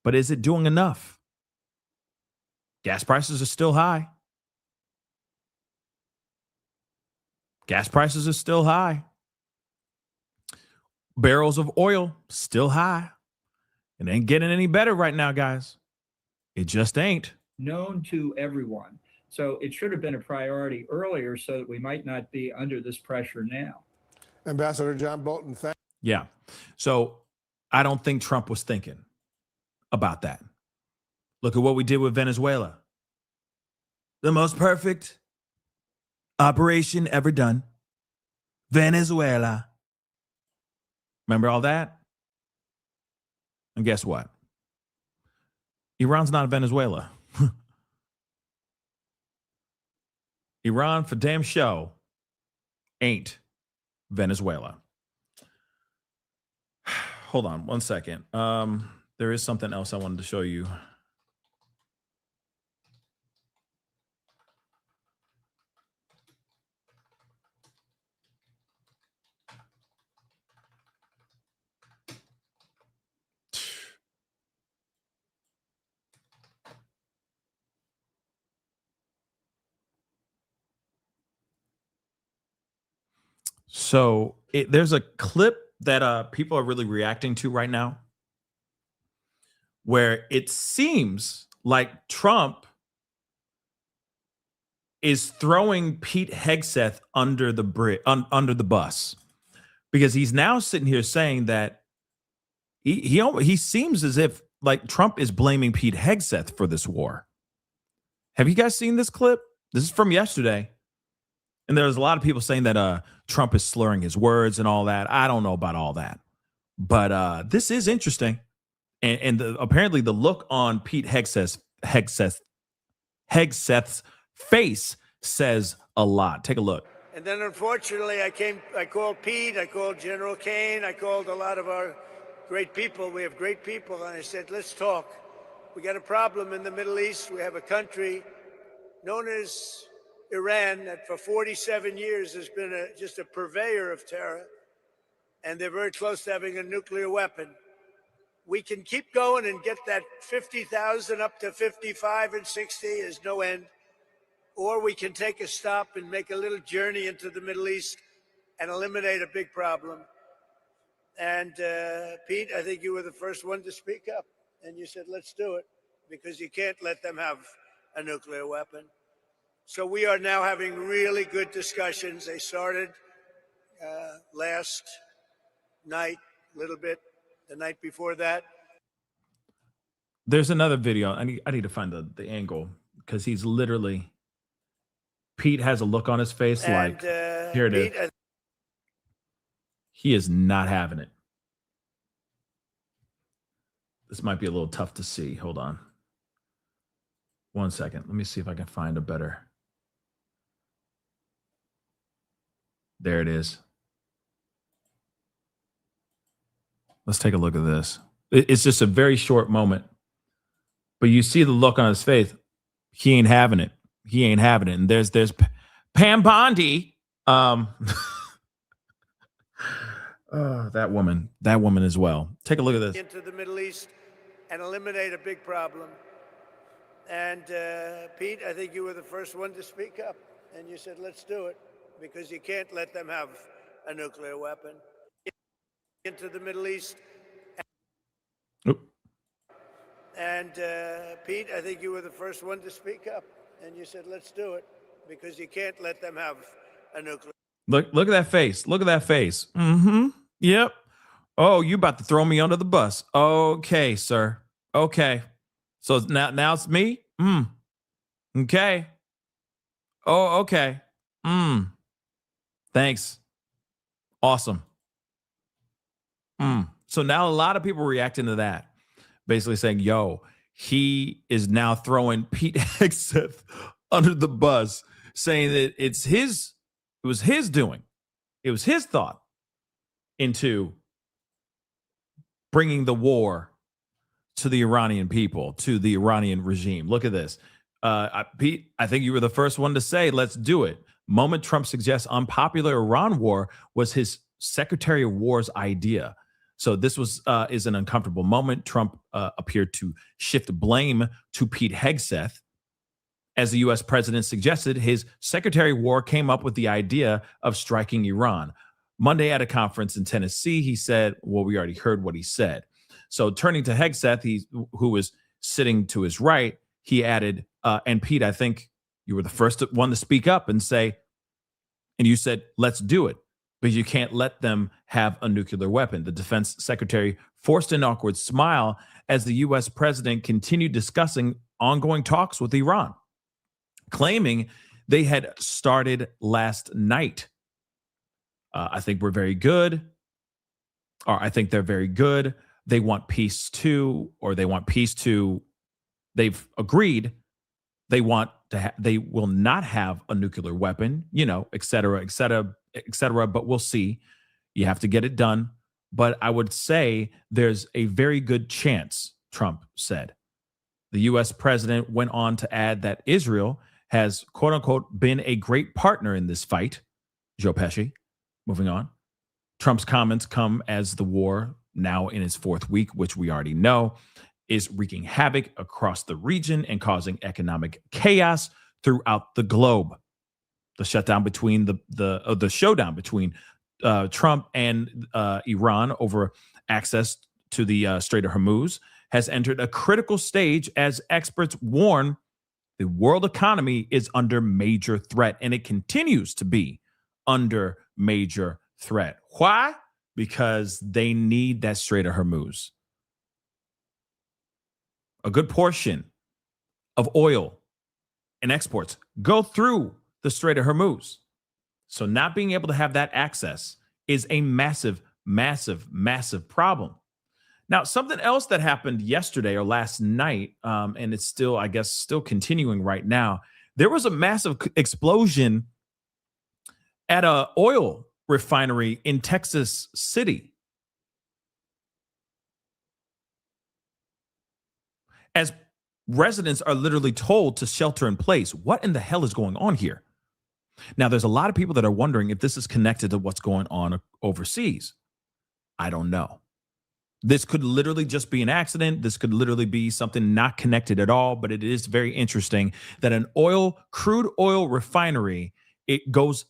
But is it doing enough? Gas prices are still high. Gas prices are still high. Barrels of oil still high. It ain't getting any better right now, guys. It just ain't. Known to everyone. So it should have been a priority earlier so that we might not be under this pressure now. Ambassador John Bolton, Yeah. So I don't think Trump was thinking about that. Look at what we did with Venezuela. The most perfect operation ever done. Venezuela. Remember all that? And guess what? Iran's not Venezuela. Iran, for damn show, ain't Venezuela. Hold on one second. There is something else I wanted to show you. So there's a clip that people are really reacting to right now, where it seems like Trump is throwing Pete Hegseth under the bus, because he's now sitting here saying that he seems as if like Trump is blaming Pete Hegseth for this war. Have you guys seen this clip? This is from yesterday. And there's a lot of people saying that Trump is slurring his words and all that. I don't know about all that. But this is interesting. And apparently the look on Pete Hegseth's face says a lot. Take a look. And then unfortunately I called Pete, I called General Kane, I called a lot of our great people. We have great people. And I said, let's talk. We got a problem in the Middle East. We have a country known as Iran that for 47 years has been just a purveyor of terror, and they're very close to having a nuclear weapon. We can keep going and get that 50,000 up to 55 and 60 is no end, or we can take a stop and make a little journey into the Middle East and eliminate a big problem. And Pete, I think you were the first one to speak up, and you said, let's do it, because you can't let them have a nuclear weapon. So we are now having really good discussions. They started last night, a little bit, the night before that. There's another video. I need to find the angle, because he's literally, Pete has a look on his face like, here it is. He is not having it. This might be a little tough to see. Hold on. One second. Let me see if I can find a better. There it is. Let's take a look at this. It's just a very short moment, but you see the look on his face. He ain't having it. He ain't having it. And there's Pam Bondi. Oh, that woman as well. Take a look at this. Into the Middle East and eliminate a big problem. And Pete, I think you were the first one to speak up, and you said, let's do it, because you can't let them have a nuclear weapon. Into the Middle East. Oop. And Pete, I think you were the first one to speak up, and you said, let's do it, because you can't let them have a nuclear. Look at that face. Look at that face. Mm-hmm. Yep. Oh, you about to throw me under the bus. Okay, sir. Okay. So now it's me? Okay. Oh, okay. Thanks. Awesome. So now a lot of people reacting to that, basically saying, yo, he is now throwing Pete Hegseth under the bus, saying that it was his doing. It was his thought into bringing the war to the Iranian people, to the Iranian regime. Look at this. Pete, I think you were the first one to say, let's do it. Moment Trump suggests unpopular Iran war was his Secretary of War's idea. So this is an uncomfortable moment. Trump appeared to shift blame to Pete Hegseth. As the U.S. president suggested, his Secretary of War came up with the idea of striking Iran. Monday at a conference in Tennessee, he said, well, we already heard what he said. So turning to Hegseth, who was sitting to his right, he added, and Pete, I think you were the first one to speak up and say, and you said, let's do it, but you can't let them have a nuclear weapon. The defense secretary forced an awkward smile as the U.S. president continued discussing ongoing talks with Iran, claiming they had started last night. I think we're very good, or I think they're very good. They want peace too, or they want peace too. They've agreed they want to they will not have a nuclear weapon, et cetera, et cetera, et cetera. But we'll see. You have to get it done. But I would say there's a very good chance, Trump said. The U.S. president went on to add that Israel has, quote unquote, been a great partner in this fight. Joe Pesci. Moving on. Trump's comments come as the war, now in its fourth week, which we already know, is wreaking havoc across the region and causing economic chaos throughout the globe. The shutdown between the showdown between Trump and Iran over access to the Strait of Hormuz has entered a critical stage as experts warn the world economy is under major threat, and it continues to be under major threat. Why? Because they need that Strait of Hormuz. A good portion of oil and exports go through the Strait of Hormuz. So not being able to have that access is a massive, massive, massive problem. Now, something else that happened yesterday or last night, and it's still, I guess, still continuing right now. There was a massive explosion at an oil refinery in Texas City. As residents are literally told to shelter in place. What in the hell is going on here? Now, there's a lot of people that are wondering if this is connected to what's going on overseas. I don't know. This could literally just be an accident. This could literally be something not connected at all, but it is very interesting that an crude oil refinery, it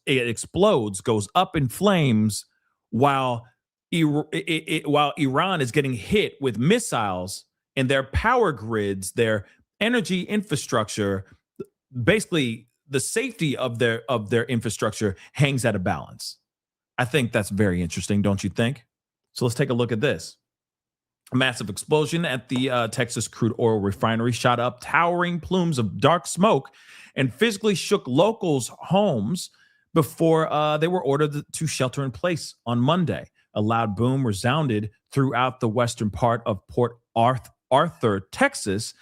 explodes, goes up in flames while Iran is getting hit with missiles, and their power grids, their energy infrastructure, basically the safety of their infrastructure hangs at a balance. I think that's very interesting, don't you think? So let's take a look at this. A massive explosion at the Texas crude oil refinery shot up towering plumes of dark smoke and physically shook locals' homes before they were ordered to shelter in place on Monday. A loud boom resounded throughout the western part of Port Arthur, Texas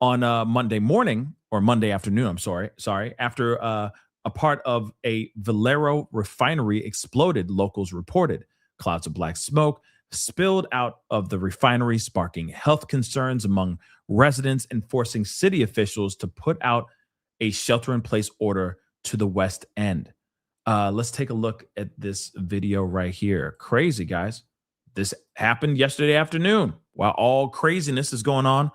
on Monday morning, or Monday afternoon, I'm sorry, after a part of a Valero refinery exploded, locals reported. Clouds of black smoke spilled out of the refinery, sparking health concerns among residents and forcing city officials to put out a shelter-in-place order to the West End. Let's take a look at this video right here. Crazy, guys. This happened yesterday afternoon while all craziness is going on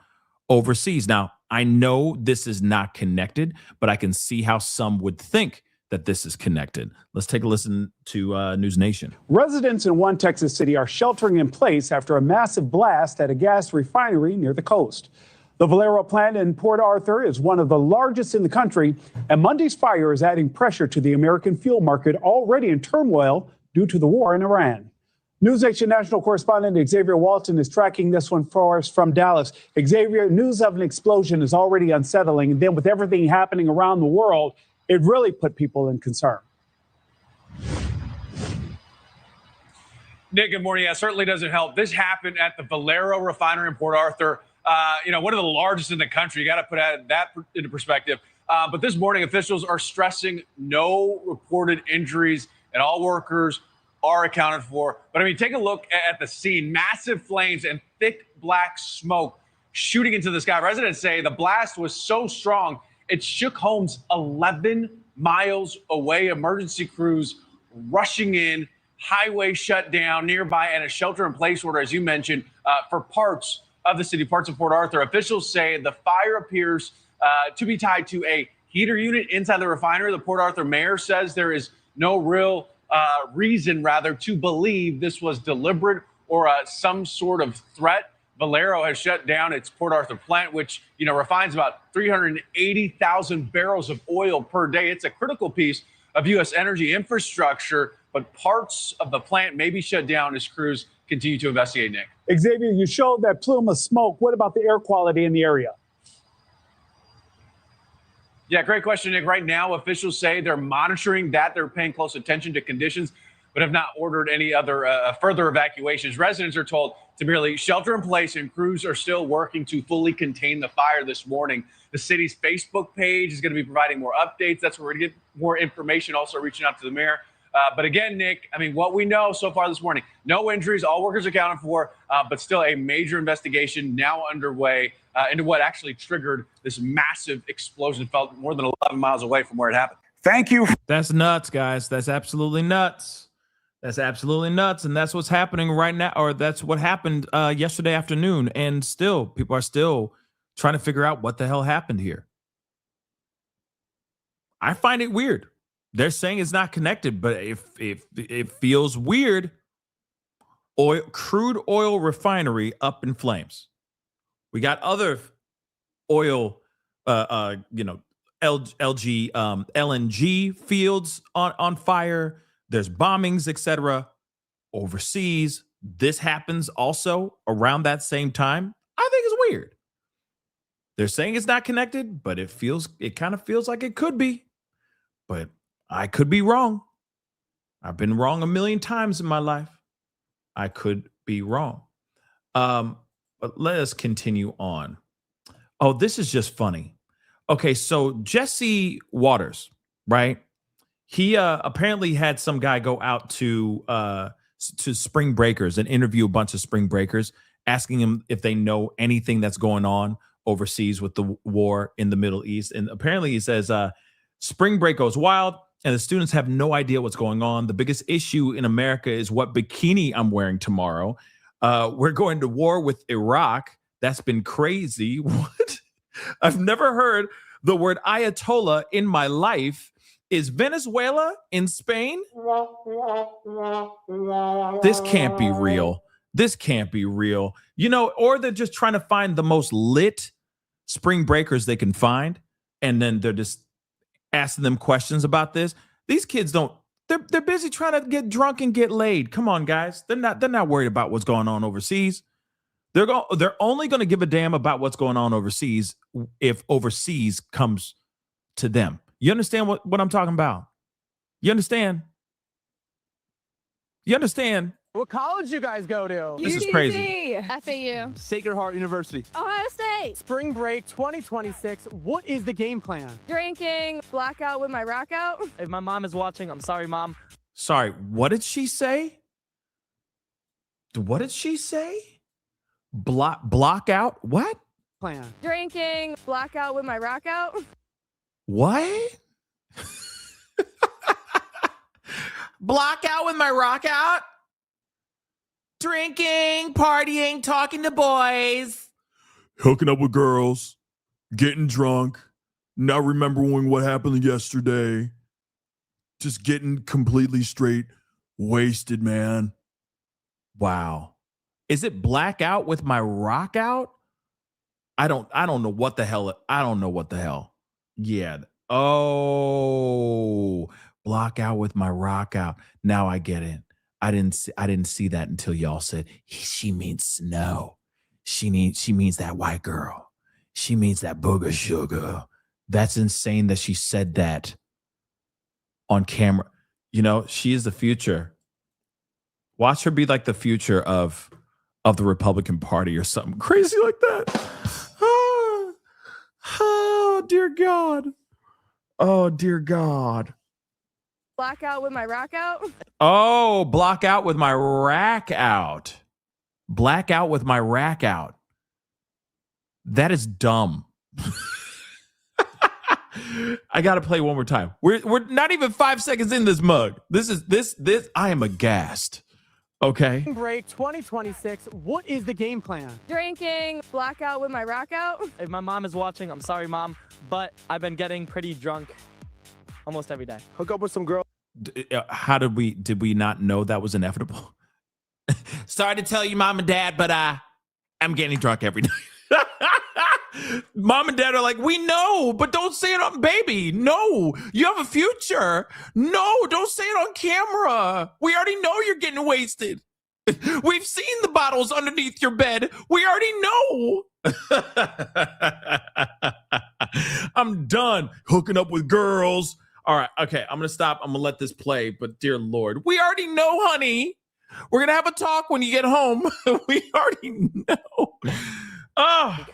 overseas. Now, I know this is not connected, but I can see how some would think that this is connected. Let's take a listen to News Nation. Residents in one Texas city are sheltering in place after a massive blast at a gas refinery near the coast. The Valero plant in Port Arthur is one of the largest in the country, and Monday's fire is adding pressure to the American fuel market, already in turmoil due to the war in Iran. NewsNation national correspondent Xavier Walton is tracking this one for us from Dallas. Xavier, news of an explosion is already unsettling, and then with everything happening around the world, it really put people in concern. Nick, good morning. Yeah, it certainly doesn't help. This happened at the Valero refinery in Port Arthur. One of the largest in the country. You got to put that into perspective. But this morning, officials are stressing no reported injuries and all workers are accounted for. But I mean, take a look at the scene. Massive flames and thick black smoke shooting into the sky. Residents say the blast was so strong, it shook homes 11 miles away. Emergency crews rushing in, highway shut down nearby, and a shelter-in-place order, as you mentioned, for parts of the city, parts of Port Arthur. Officials say the fire appears to be tied to a heater unit inside the refinery. The Port Arthur mayor says there is no real reason, to believe this was deliberate or some sort of threat. Valero has shut down its Port Arthur plant, which refines about 380,000 barrels of oil per day. It's a critical piece of U.S. energy infrastructure, but parts of the plant may be shut down as crews continue to investigate, Nick. Xavier, you showed that plume of smoke. What about the air quality in the area? Yeah, great question, Nick. Right now, officials say they're monitoring that. They're paying close attention to conditions, but have not ordered any other further evacuations. Residents are told to merely shelter in place, and crews are still working to fully contain the fire this morning. The city's Facebook page is going to be providing more updates. That's where we're going to get more information, also reaching out to the mayor. But again, Nick, I mean, what we know so far this morning, no injuries, all workers accounted for, but still a major investigation now underway into what actually triggered this massive explosion. Felt more than 11 miles away from where it happened. Thank you. That's nuts, guys. That's absolutely nuts. That's absolutely nuts. And that's what's happening right now, or that's what happened yesterday afternoon. And still, people are still trying to figure out what the hell happened here. I find it weird. They're saying it's not connected, but if it feels weird. Crude oil refinery up in flames. We got other oil, LNG fields on fire. There's bombings, etc. Overseas. This happens also around that same time. I think it's weird. They're saying it's not connected, but it kind of feels like it could be. But I could be wrong. I've been wrong a million times in my life. I could be wrong. But let us continue on. Oh, this is just funny. Okay, so Jesse Waters, right? He apparently had some guy go out to spring breakers and interview a bunch of spring breakers, asking him if they know anything that's going on overseas with the war in the Middle East. And apparently he says, spring break goes wild and the students have no idea what's going on. The biggest issue in America is what bikini I'm wearing tomorrow. We're going to war with Iraq. That's been crazy. What? I've never heard the word Ayatollah in my life. Is Venezuela in Spain? This can't be real. This can't be real. Or they're just trying to find the most lit spring breakers they can find. And then they're just asking them questions about this. These kids they're busy trying to get drunk and get laid. Come on, guys. They're not worried about what's going on overseas. They're only going to give a damn about what's going on overseas if overseas comes to them. You understand what I'm talking about? You understand? You understand? What college you guys go to? This is crazy. FAU. Sacred Heart University. Ohio State. Spring break 2026. What is the game plan? Drinking, blackout with my rock out. If my mom is watching, I'm sorry, Mom. Sorry, what did she say? What did she say? Block out? What? Plan. Drinking, blackout with my rock out. What? Block out with my rock out? Drinking, partying, talking to boys. Hooking up with girls. Getting drunk. Not remembering what happened yesterday. Just getting completely straight wasted, man. Wow. Is it blackout with my rock out? I don't know what the hell. I don't know what the hell. Yeah. Oh, block out with my rock out. Now I get it. I didn't see that until y'all said she means snow. She means that white girl. She means that booger sugar. That's insane that she said that on camera. You know, she is the future. Watch her be like the future of the Republican Party or something crazy like that. Oh, dear God. Oh, dear God. Blackout with my rack out. Oh, block out with my rack out. Black out with my rack out. That is dumb. I got to play one more time. We're not even 5 seconds in this mug. This I am aghast. Okay. Break 2026. What is the game plan? Drinking. Blackout with my rack out. If my mom is watching, I'm sorry, Mom, but I've been getting pretty drunk almost every day. Hook up with some girls. How did we not know that was inevitable? Sorry to tell you, Mom and Dad, but I'm getting drunk every night. Mom and Dad are like, we know, but don't say it on baby. No, you have a future. No, don't say it on camera. We already know you're getting wasted. We've seen the bottles underneath your bed. We already know. I'm done hooking up with girls. All right, okay, I'm going to stop. I'm going to let this play, but dear Lord, we already know, honey. We're going to have a talk when you get home. We already know. Oh.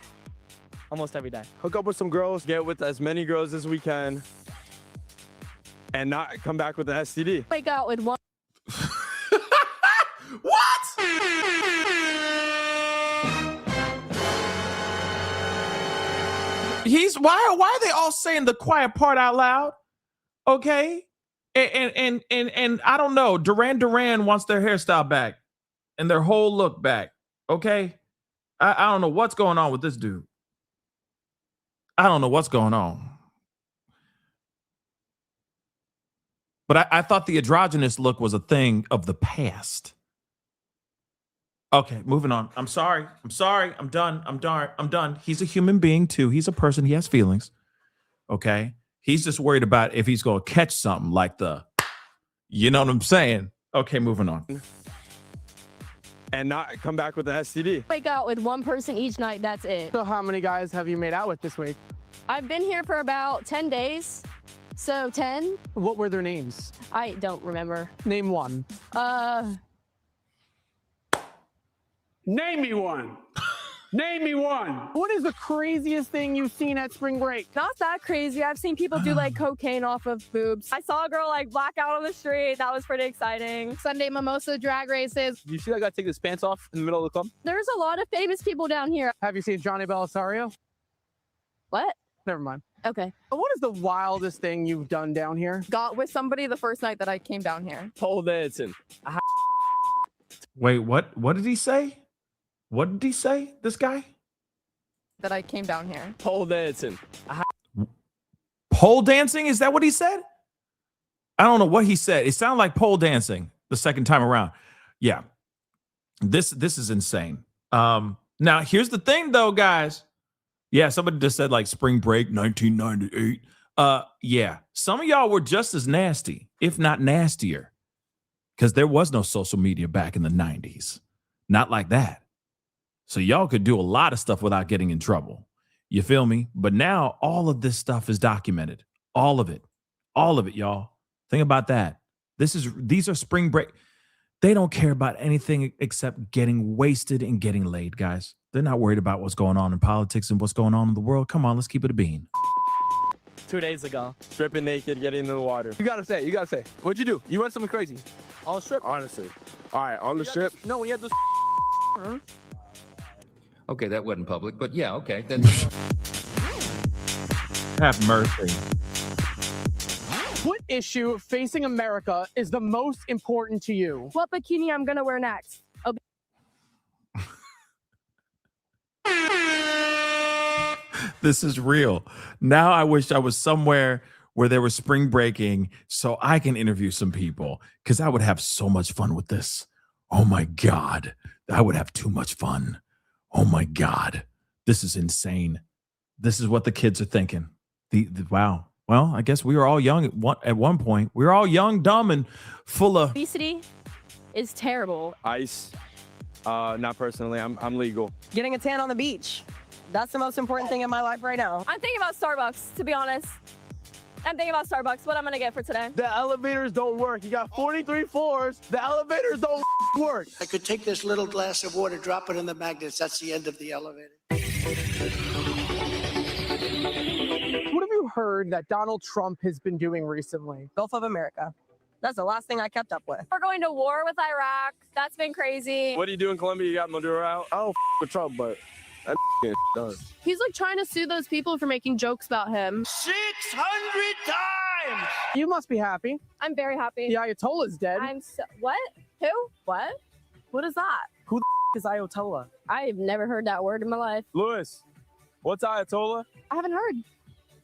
Almost every day. Hook up with some girls, get with as many girls as we can, and not come back with an STD. Wake out with one. What? Why are they all saying the quiet part out loud? Okay. And I don't know. Duran wants their hairstyle back and their whole look back. Okay. I don't know what's going on with this dude. I don't know what's going on. But I thought the androgynous look was a thing of the past. Okay, moving on. I'm sorry. I'm done. He's a human being too. He's a person. He has feelings. Okay. He's just worried about if he's going to catch something like you know what I'm saying? Okay, moving on. And not come back with an STD. Wake out with one person each night. That's it. So how many guys have you made out with this week? I've been here for about 10 days. So 10. What were their names? I don't remember. Name one. Name me one. Name me one. What is the craziest thing you've seen at spring break? Not that crazy. I've seen people do like cocaine off of boobs. I saw a girl like black out on the street. That was pretty exciting. Sunday mimosa drag races. You see that guy take his pants off in the middle of the club? There's a lot of famous people down here. Have you seen Johnny Belisario? What? Never mind. Okay. What is the wildest thing you've done down here? Got with somebody the first night that I came down here. Pole dancing. Wait, what? What did he say? What did he say, this guy? That I came down here. Pole dancing. Pole dancing? Is that what he said? I don't know what he said. It sounded like pole dancing the second time around. Yeah. This is insane. Now, here's the thing, though, guys. Yeah, somebody just said, like, spring break, 1998. Yeah, some of y'all were just as nasty, if not nastier, because there was no social media back in the 90s. Not like that. So y'all could do a lot of stuff without getting in trouble. You feel me? But now all of this stuff is documented. All of it, y'all. Think about that. These are spring break. They don't care about anything except getting wasted and getting laid, guys. They're not worried about what's going on in politics and what's going on in the world. Come on, let's keep it a bean. 2 days ago, stripping naked, getting into the water. You gotta say. What'd you do? You went something crazy. On the strip? Honestly. All right, on the strip? No, we had this. Okay, that wasn't public, but yeah, okay. Then Have mercy. What issue facing America is the most important to you? What bikini I'm gonna wear next? This is real. Now I wish I was somewhere where they were spring breaking so I can interview some people, because I would have so much fun with this. Oh my God. I would have too much fun. Oh my God. This is insane. This is what the kids are thinking. Wow. Well, I guess we were all young at one point. We were all young, dumb, and full of Obesity is terrible. Ice. Not personally. I'm legal. Getting a tan on the beach. That's the most important thing in my life right now. I'm thinking about Starbucks, to be honest. I'm thinking about Starbucks, what I'm gonna get for today. The elevators don't work. You got 43 floors. The elevators don't work. I could take this little glass of water, drop it in the magnets. That's the end of the elevator. What have you heard that Donald Trump has been doing recently? Gulf of America. That's the last thing I kept up with. We're going to war with Iraq. That's been crazy. What do you do in Colombia? You got Maduro out? I don't with Trump, but that done. He's like trying to sue those people for making jokes about him. 600 times! You must be happy. I'm very happy. The Ayatollah's dead. What? Who? What? What is that? Who the is Ayatollah? I've never heard that word in my life. Lewis, what's Ayatollah? I haven't heard.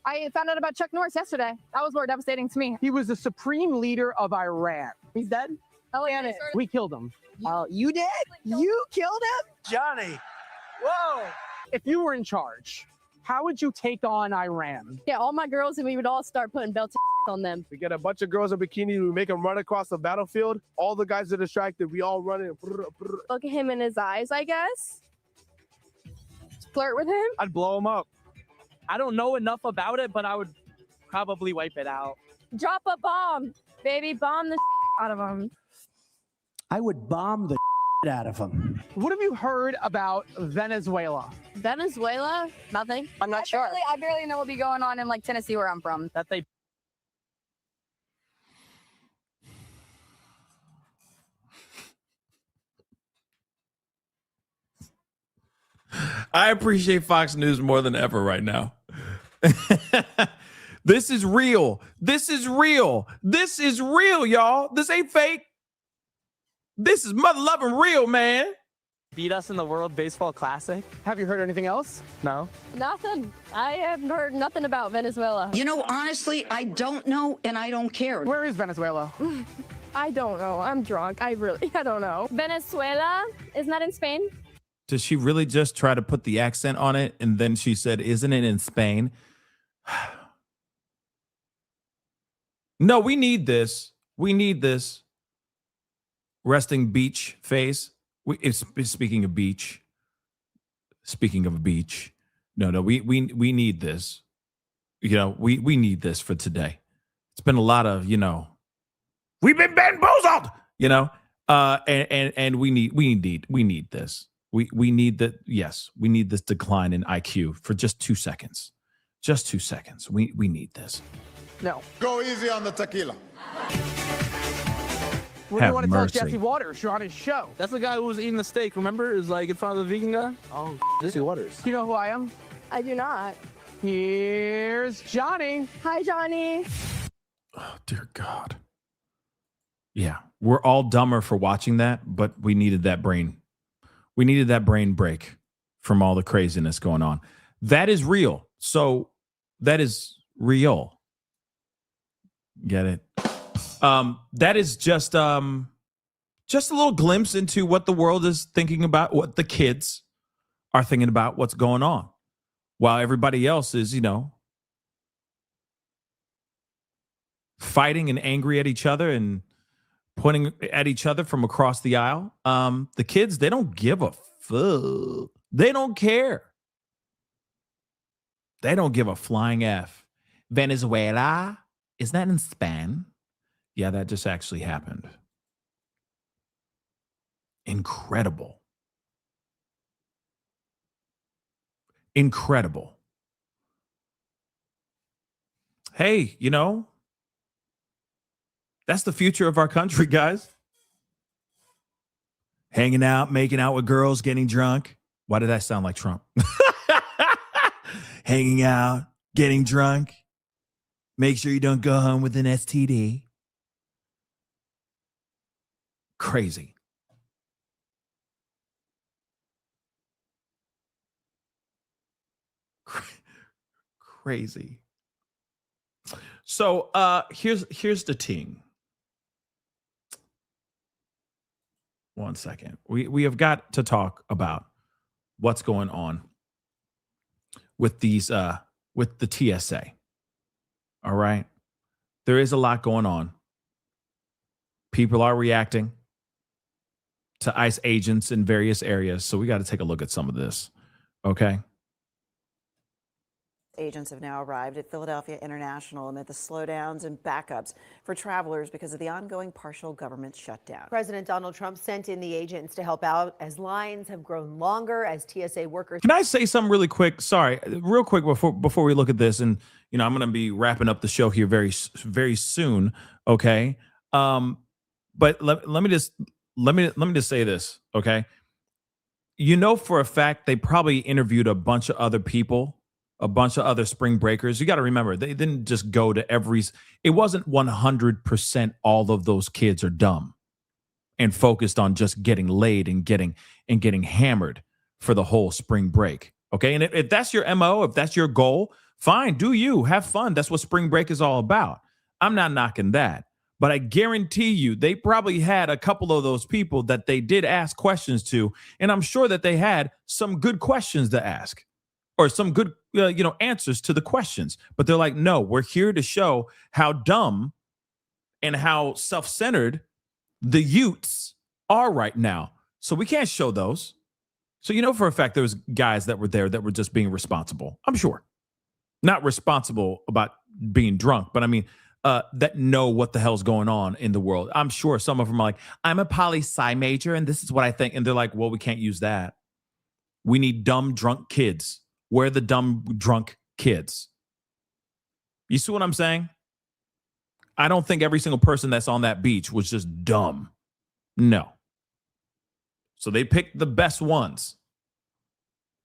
I found out about Chuck Norris yesterday. That was more devastating to me. He was the supreme leader of Iran. He's dead? Oh, yeah. We killed him. You did? You killed him? Johnny, Whoa! If you were in charge, how would you take on Iran? Yeah, all my girls, and we would all start putting belts on them. We get a bunch of girls in bikinis. We make them run across the battlefield. All the guys are distracted. We all run in. Look at him in his eyes, I guess. Flirt with him. I'd blow him up. I don't know enough about it, but I would probably wipe it out. Drop a bomb, baby. Bomb the out of him. I would bomb the out of him. What have you heard about Venezuela? Venezuela? Nothing. I'm not sure. I barely know what'll be going on in like Tennessee, where I'm from. That they I appreciate Fox News more than ever right now. This is real. This is real. This is real, y'all. This ain't fake. This is mother loving real, man. Beat us in the World Baseball Classic. Have you heard anything else? No. Nothing. I have heard nothing about Venezuela. You know, honestly, I don't know and I don't care. Where is Venezuela? I don't know. I'm drunk. I don't know. Venezuela? Isn't that in Spain? Does she really just try to put the accent on it? And then she said, isn't it in Spain? No, we need this. We need this. Resting beach face. Speaking of beach. Speaking of a beach. No, we need this. You know, we need this for today. It's been a lot of, you know, we've been bamboozled, you know, and we need this. We need that. Yes, we need this decline in IQ for just 2 seconds. Just 2 seconds. We need this. No. Go easy on the tequila. What do you want to tell mercy. Jesse Waters? You're on his show. That's the guy who was eating the steak, remember? It was like in front of the vegan guy. Oh, Jesse Waters. Do you know who I am? I do not. Here's Johnny. Hi, Johnny. Oh, dear God. Yeah, we're all dumber for watching that, but we needed that brain. We needed that brain break from all the craziness going on. That is real. So that is real. Get it? That is just a little glimpse into what the world is thinking about, what the kids are thinking about, what's going on, while everybody else is, you know, fighting and angry at each other and pointing at each other from across the aisle. The kids, they don't give a fuck. They don't care. They don't give a flying F. Venezuela, is that in Spain? Yeah, that just actually happened. Incredible. Incredible. Hey, you know, that's the future of our country, guys. Hanging out, making out with girls, getting drunk. Why did that sound like Trump? Hanging out, getting drunk. Make sure you don't go home with an STD. Crazy. Crazy. So here's the thing. One second. We have got to talk about what's going on with these with the TSA. All right. There is a lot going on. People are reacting to ICE agents in various areas. So we got to take a look at some of this. Okay. Agents have now arrived at Philadelphia International amid the slowdowns and backups for travelers because of the ongoing partial government shutdown. President Donald Trump sent in the agents to help out as lines have grown longer as TSA workers. Can I say something really quick? Sorry, real quick before we look at this, and I'm going to be wrapping up the show here very soon. Okay. But let me just say this. Okay. For a fact, they probably interviewed a bunch of other people, a bunch of other spring breakers. You got to remember, they didn't just go to it wasn't 100% all of those kids are dumb and focused on just getting laid and getting hammered for the whole spring break. Okay. And if that's your MO, if that's your goal, fine, do you have fun. That's what spring break is all about. I'm not knocking that, but I guarantee you they probably had a couple of those people that they did ask questions to. And I'm sure that they had some good questions to ask or some good, answers to the questions, but they're like, no, we're here to show how dumb and how self-centered the youths are right now. So we can't show those. So, for a fact, there was guys that were there that were just being responsible. I'm sure. Not responsible about being drunk, but I mean, that know what the hell's going on in the world. I'm sure some of them are like, I'm a poli-sci major and this is what I think. And they're like, well, we can't use that. We need dumb, drunk kids. Where are the dumb, drunk kids? You see what I'm saying? I don't think every single person that's on that beach was just dumb. No. So they picked the best ones.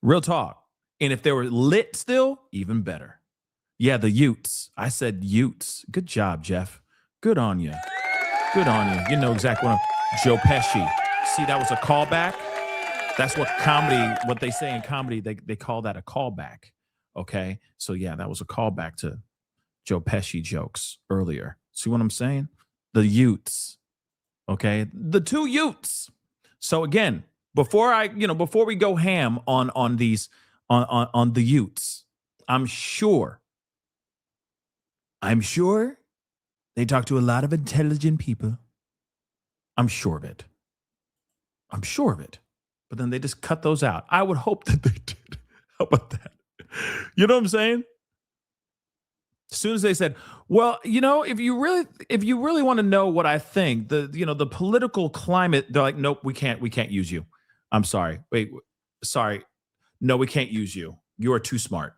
Real talk. And if they were lit still, even better. Yeah, the Utes. I said Utes. Good job, Jeff. Good on you. Good on you. You know exactly what Joe Pesci. See, that was a callback. That's what they say in comedy, they call that a callback. Okay? So yeah, that was a callback to Joe Pesci jokes earlier. See what I'm saying? The Utes. Okay? The two Utes. So again, before we go ham on these on the Utes, I'm sure they talk to a lot of intelligent people. I'm sure of it. But then they just cut those out. I would hope that they did. How about that? You know what I'm saying? As soon as they said, well, if you really want to know what I think, the political climate, they're like, nope, we can't use you. I'm sorry. Wait, sorry. No, we can't use you. You are too smart.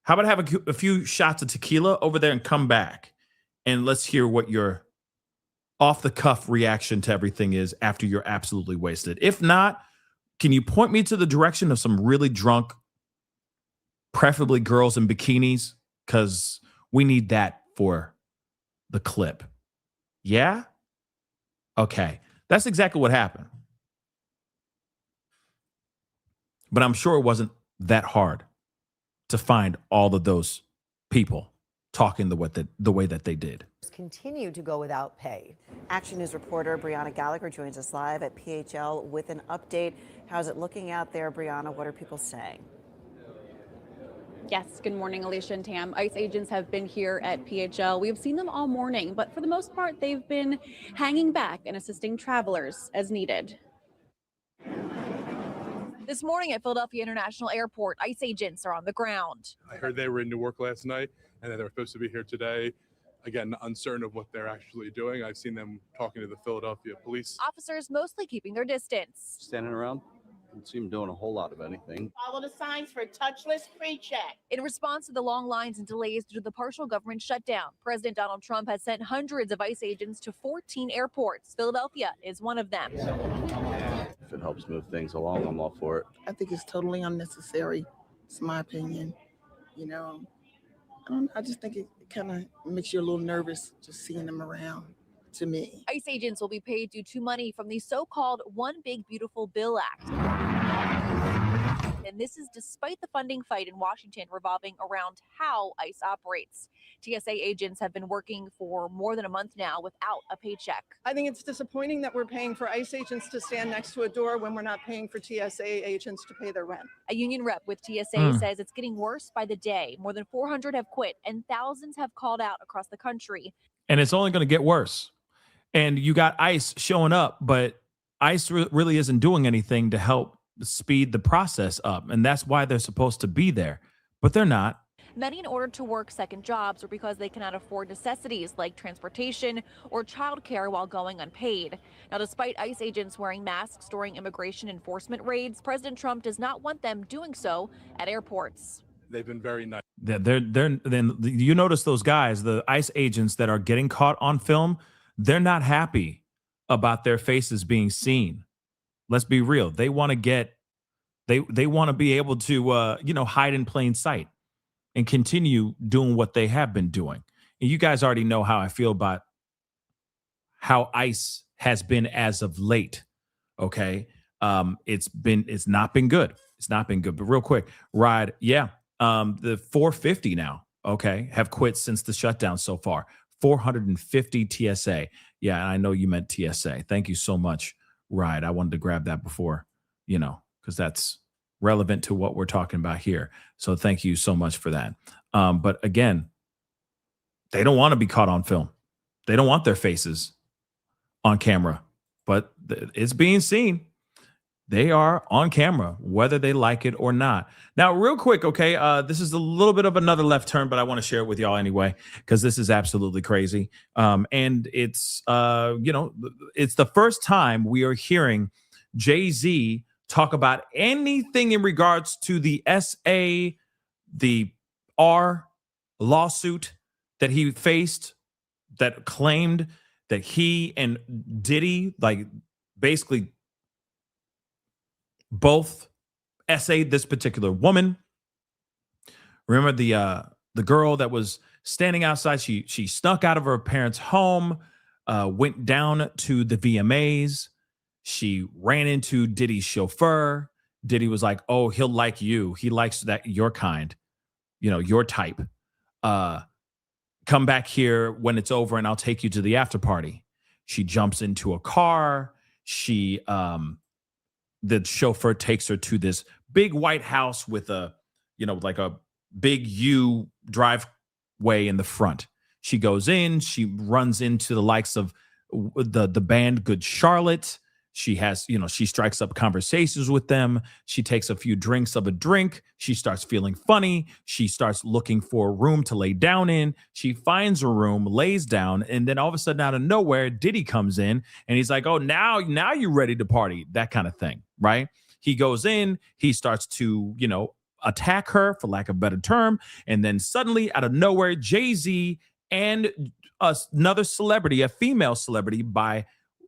How about have a few shots of tequila over there and come back and let's hear what your off the cuff reaction to everything is after you're absolutely wasted. If not, can you point me to the direction of some really drunk, preferably girls in bikinis? Because we need that for the clip. Yeah? Okay. That's exactly what happened. But I'm sure it wasn't that hard to find all of those people talking the way that they did. Continue to go without pay. Action News reporter Brianna Gallagher joins us live at PHL with an update. How's it looking out there, Brianna? What are people saying? Yes, good morning, Alicia and Tam. ICE agents have been here at PHL. We have seen them all morning, but for the most part, they've been hanging back and assisting travelers as needed. This morning at Philadelphia International Airport, ICE agents are on the ground. I heard they were in Newark last night and that they were supposed to be here today. Again, uncertain of what they're actually doing. I've seen them talking to the Philadelphia police. Officers mostly keeping their distance. Standing around, don't seem doing a whole lot of anything. Follow the signs for touchless pre-check. In response to the long lines and delays due to the partial government shutdown, President Donald Trump has sent hundreds of ICE agents to 14 airports. Philadelphia is one of them. If it helps move things along, I'm all for it. I think it's totally unnecessary. It's my opinion. I just think it kind of makes you a little nervous just seeing them around, to me. ICE agents will be paid due to money from the so-called One Big Beautiful Bill Act. And this is despite the funding fight in Washington revolving around how ICE operates. TSA agents have been working for more than a month now without a paycheck. I think it's disappointing that we're paying for ICE agents to stand next to a door when we're not paying for TSA agents to pay their rent. A union rep with TSA says it's getting worse by the day. More than 400 have quit and thousands have called out across the country. And it's only going to get worse. And you got ICE showing up, but ICE really isn't doing anything to help speed the process up. And that's why they're supposed to be there, but they're not. Many in order to work second jobs or because they cannot afford necessities like transportation or childcare while going unpaid. Now, despite ICE agents wearing masks during immigration enforcement raids, President Trump does not want them doing so at airports. They've been very nice. Then you notice those guys, the ICE agents that are getting caught on film, they're not happy about their faces being seen. Let's be real. They want to get, they want to be able to, hide in plain sight and continue doing what they have been doing. And you guys already know how I feel about how ICE has been as of late. Okay. It's not been good. It's not been good. But real quick, Ride, the 450 now, okay, have quit since the shutdown so far. 450 TSA. Yeah, I know you meant TSA. Thank you so much, Ride. I wanted to grab that before, because that's relevant to what we're talking about here. So thank you so much for that. But again, they don't want to be caught on film. They don't want their faces on camera, but it's being seen. They are on camera, whether they like it or not. Now, real quick, okay, this is a little bit of another left turn, but I want to share it with y'all anyway, because this is absolutely crazy. And it's, it's the first time we are hearing Jay-Z talk about anything in regards to the the R lawsuit that he faced that claimed that he and Diddy, basically both essayed this particular woman. Remember the girl that was standing outside? She snuck out of her parents' home, went down to the VMAs. She ran into Diddy's chauffeur. Diddy was like, "Oh, he'll like you. He likes your kind, your type. Come back here when it's over, and I'll take you to the after party." She jumps into a car. The chauffeur takes her to this big white house with a big U driveway in the front. She goes in, she runs into the likes of the band Good Charlotte. She has, she strikes up conversations with them. She takes a few drinks of a drink. She starts feeling funny. She starts looking for a room to lay down in. She finds a room, lays down, and then all of a sudden out of nowhere, Diddy comes in and he's like, "Oh, now you're ready to party," that kind of thing, right? He goes in, he starts to, attack her, for lack of a better term. And then suddenly out of nowhere, Jay-Z and another celebrity, a female celebrity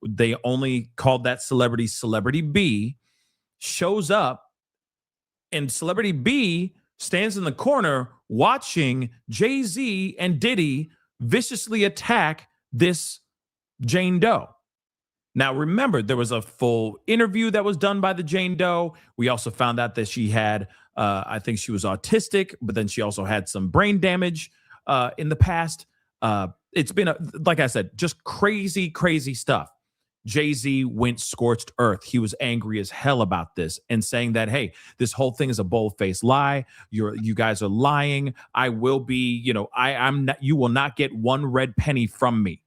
they only called that Celebrity B, shows up, and Celebrity B stands in the corner watching Jay-Z and Diddy viciously attack this Jane Doe. Now, remember, there was a full interview that was done by the Jane Doe. We also found out that she had, I think she was autistic, but then she also had some brain damage in the past. It's been, like I said, just crazy, crazy stuff. Jay-Z went scorched earth. He was angry as hell about this and saying that, "Hey, this whole thing is a bold-faced lie. You guys are lying. I will be, I'm not, you will not get one red penny from me.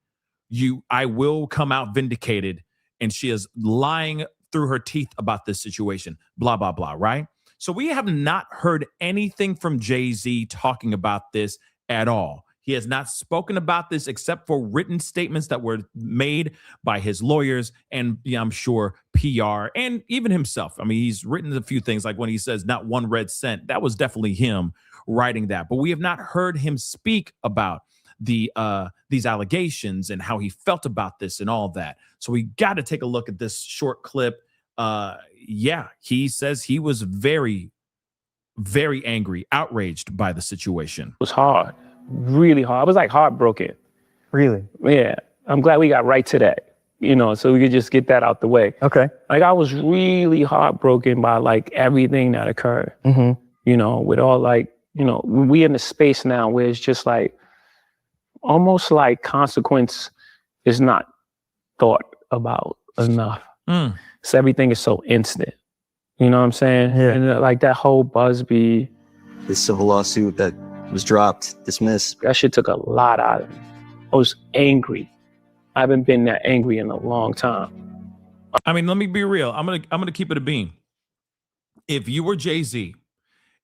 I will come out vindicated." And she is lying through her teeth about this situation, blah, blah, blah, right? So we have not heard anything from Jay-Z talking about this at all. He has not spoken about this except for written statements that were made by his lawyers and, I'm sure, PR and even himself. I mean, he's written a few things, like when he says not one red cent. That was definitely him writing that. But we have not heard him speak about these allegations and how he felt about this and all that. So we got to take a look at this short clip. He says he was very, very angry, outraged by the situation. It was hard. Really hard. I was heartbroken. Really? Yeah. I'm glad we got right to that. so we could just get that out the way. Okay. Like, I was really heartbroken by like everything that occurred, with all like, we in a space now where it's just like, almost like consequence is not thought about enough. So everything is so instant. You know what I'm saying? Yeah. And like that whole Busby. The civil lawsuit that was dropped, dismissed. That shit took a lot out of me. I was angry. I haven't been that angry in a long time. I mean, let me be real. I'm gonna keep it a beam. If you were Jay-Z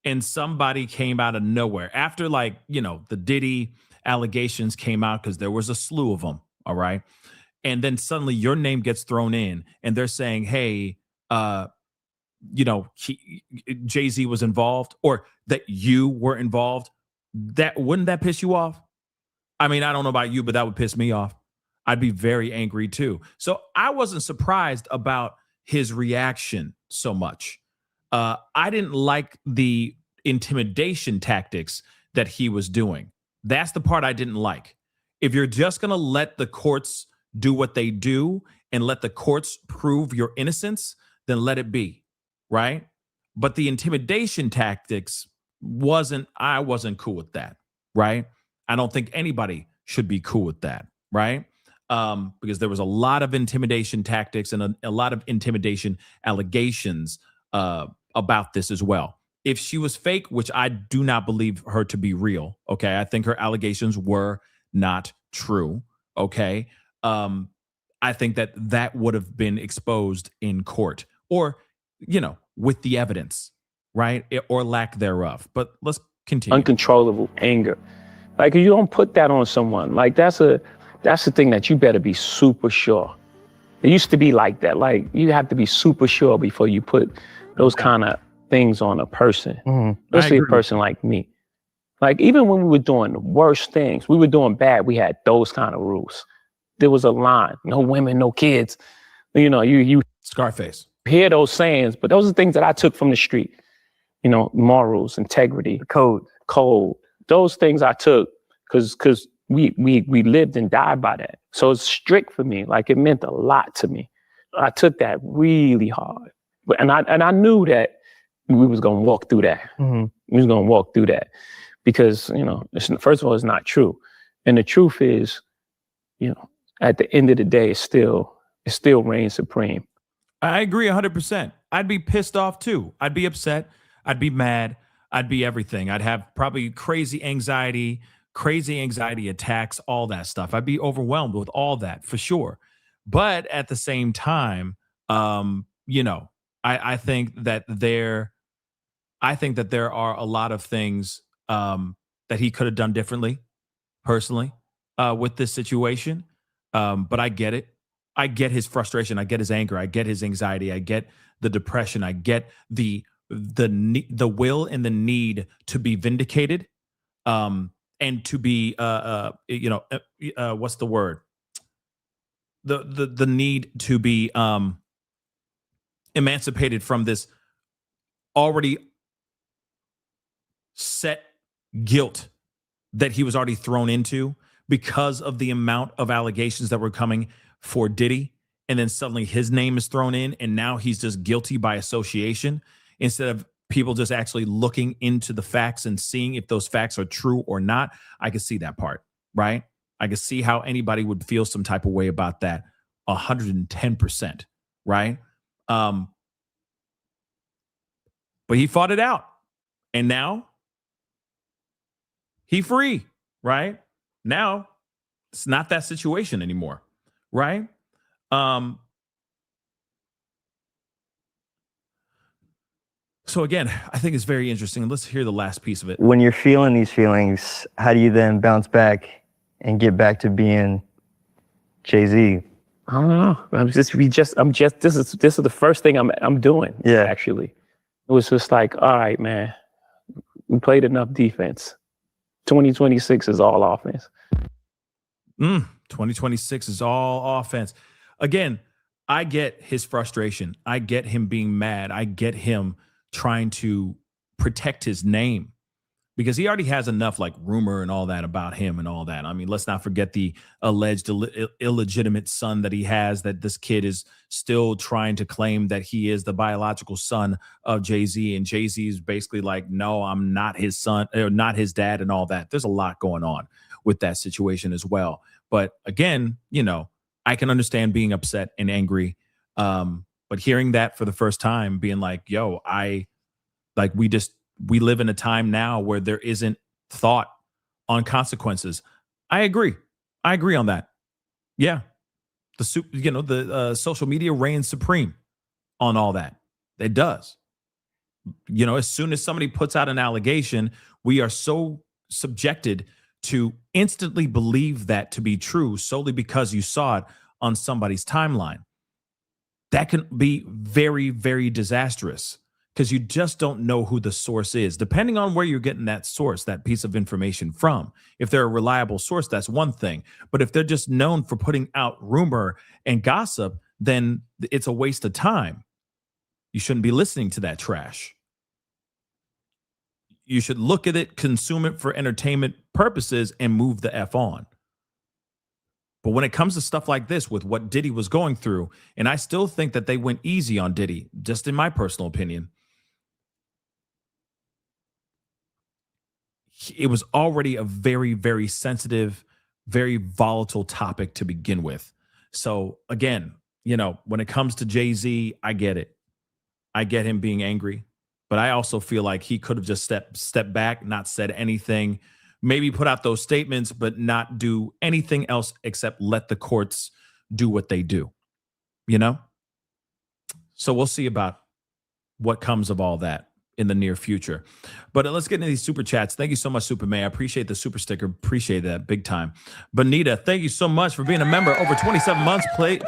and somebody came out of nowhere after like, the Diddy allegations came out, because there was a slew of them, all right? And then suddenly your name gets thrown in and they're saying, hey, Jay-Z was involved, or that you were involved, wouldn't that piss you off? I mean, I don't know about you, but that would piss me off. I'd be very angry too. So I wasn't surprised about his reaction so much. I didn't like the intimidation tactics that he was doing. That's the part I didn't like. If you're just going to let the courts do what they do and let the courts prove your innocence, then let it be, right? But the intimidation tactics I wasn't cool with that, right? I don't think anybody should be cool with that, right? Because there was a lot of intimidation tactics and a lot of intimidation allegations about this as well. If she was fake, which I do not believe her to be real, okay? I think her allegations were not true, okay? I think that would have been exposed in court, or, with the evidence, right? Or lack thereof. But let's continue. Uncontrollable anger. Like, you don't put that on someone. Like, that's the thing that you better be super sure. It used to be like that. Like, you have to be super sure before you put those kind of things on a person, especially a person like me. Like, even when we were doing the worst things, we were doing bad, we had those kind of rules. There was a line: no women, no kids. You Scarface. Hear those sayings, but those are things that I took from the street. Morals, integrity, code. Those things I took because we lived and died by that. So it's strict for me. Like, it meant a lot to me. I took that really hard, and I knew that we was gonna walk through that. We was gonna walk through that because first of all, it's not true, and the truth is, at the end of the day, it still reigns supreme. I agree 100%. I'd be pissed off too. I'd be upset. I'd be mad. I'd be everything. I'd have probably crazy anxiety attacks, all that stuff. I'd be overwhelmed with all that for sure. But at the same time, I think that there are a lot of things that he could have done differently, personally, with this situation. But I get it. I get his frustration. I get his anger. I get his anxiety. I get the depression. I get the will and the need to be vindicated, and to be what's the word? The need to be emancipated from this already set guilt that he was already thrown into because of the amount of allegations that were coming for Diddy. And then suddenly his name is thrown in, and now he's just guilty by association, instead of people just actually looking into the facts and seeing if those facts are true or not. I can see that part, right? I can see how anybody would feel some type of way about that 110%, right? But he fought it out, and now he free, right? Now it's not that situation anymore, right? So again, I think it's very interesting. Let's hear the last piece of it. When you're feeling these feelings, how do you then bounce back and get back to being Jay-Z? I don't know. This is the first thing I'm doing. Yeah. Actually, it was just like, all right, man, we played enough defense. 2026 is all offense. 2026 is all offense. Again, I get his frustration. I get him being mad. I get him trying to protect his name. because he already has enough like rumor and all that about him and all that. I mean, let's not forget the alleged illegitimate son that he has, that this kid is still trying to claim that he is the biological son of Jay-Z. And Jay-Z is basically like, no, I'm not his son, or not his dad, and all that. There's a lot going on with that situation as well. But again, you know, I can understand being upset and angry. But hearing that for the first time, being like, yo, we live in a time now where there isn't thought on consequences. I agree on that. Yeah. The social media reigns supreme on all that. It does. You know, as soon as somebody puts out an allegation, we are so subjected to instantly believe that to be true solely because you saw it on somebody's timeline. That can be very, very disastrous because you just don't know who the source is, depending on where you're getting that source, that piece of information from. If they're a reliable source, that's one thing. But if they're just known for putting out rumor and gossip, then it's a waste of time. You shouldn't be listening to that trash. You should look at it, consume it for entertainment purposes, and move the F on. But when it comes to stuff like this, with what Diddy was going through, and I still think that they went easy on Diddy, just in my personal opinion, it was already a very, very sensitive, very volatile topic to begin with. So again, you know, when it comes to Jay-Z, I get it. I get him being angry, but I also feel like he could have just stepped back, not said anything, maybe put out those statements, but not do anything else except let the courts do what they do, you know? So we'll see about what comes of all that in the near future. But let's get into these super chats. Thank you so much, Superman. I appreciate the super sticker. Appreciate that big time. Bonita, thank you so much for being a member over 27 months. Please,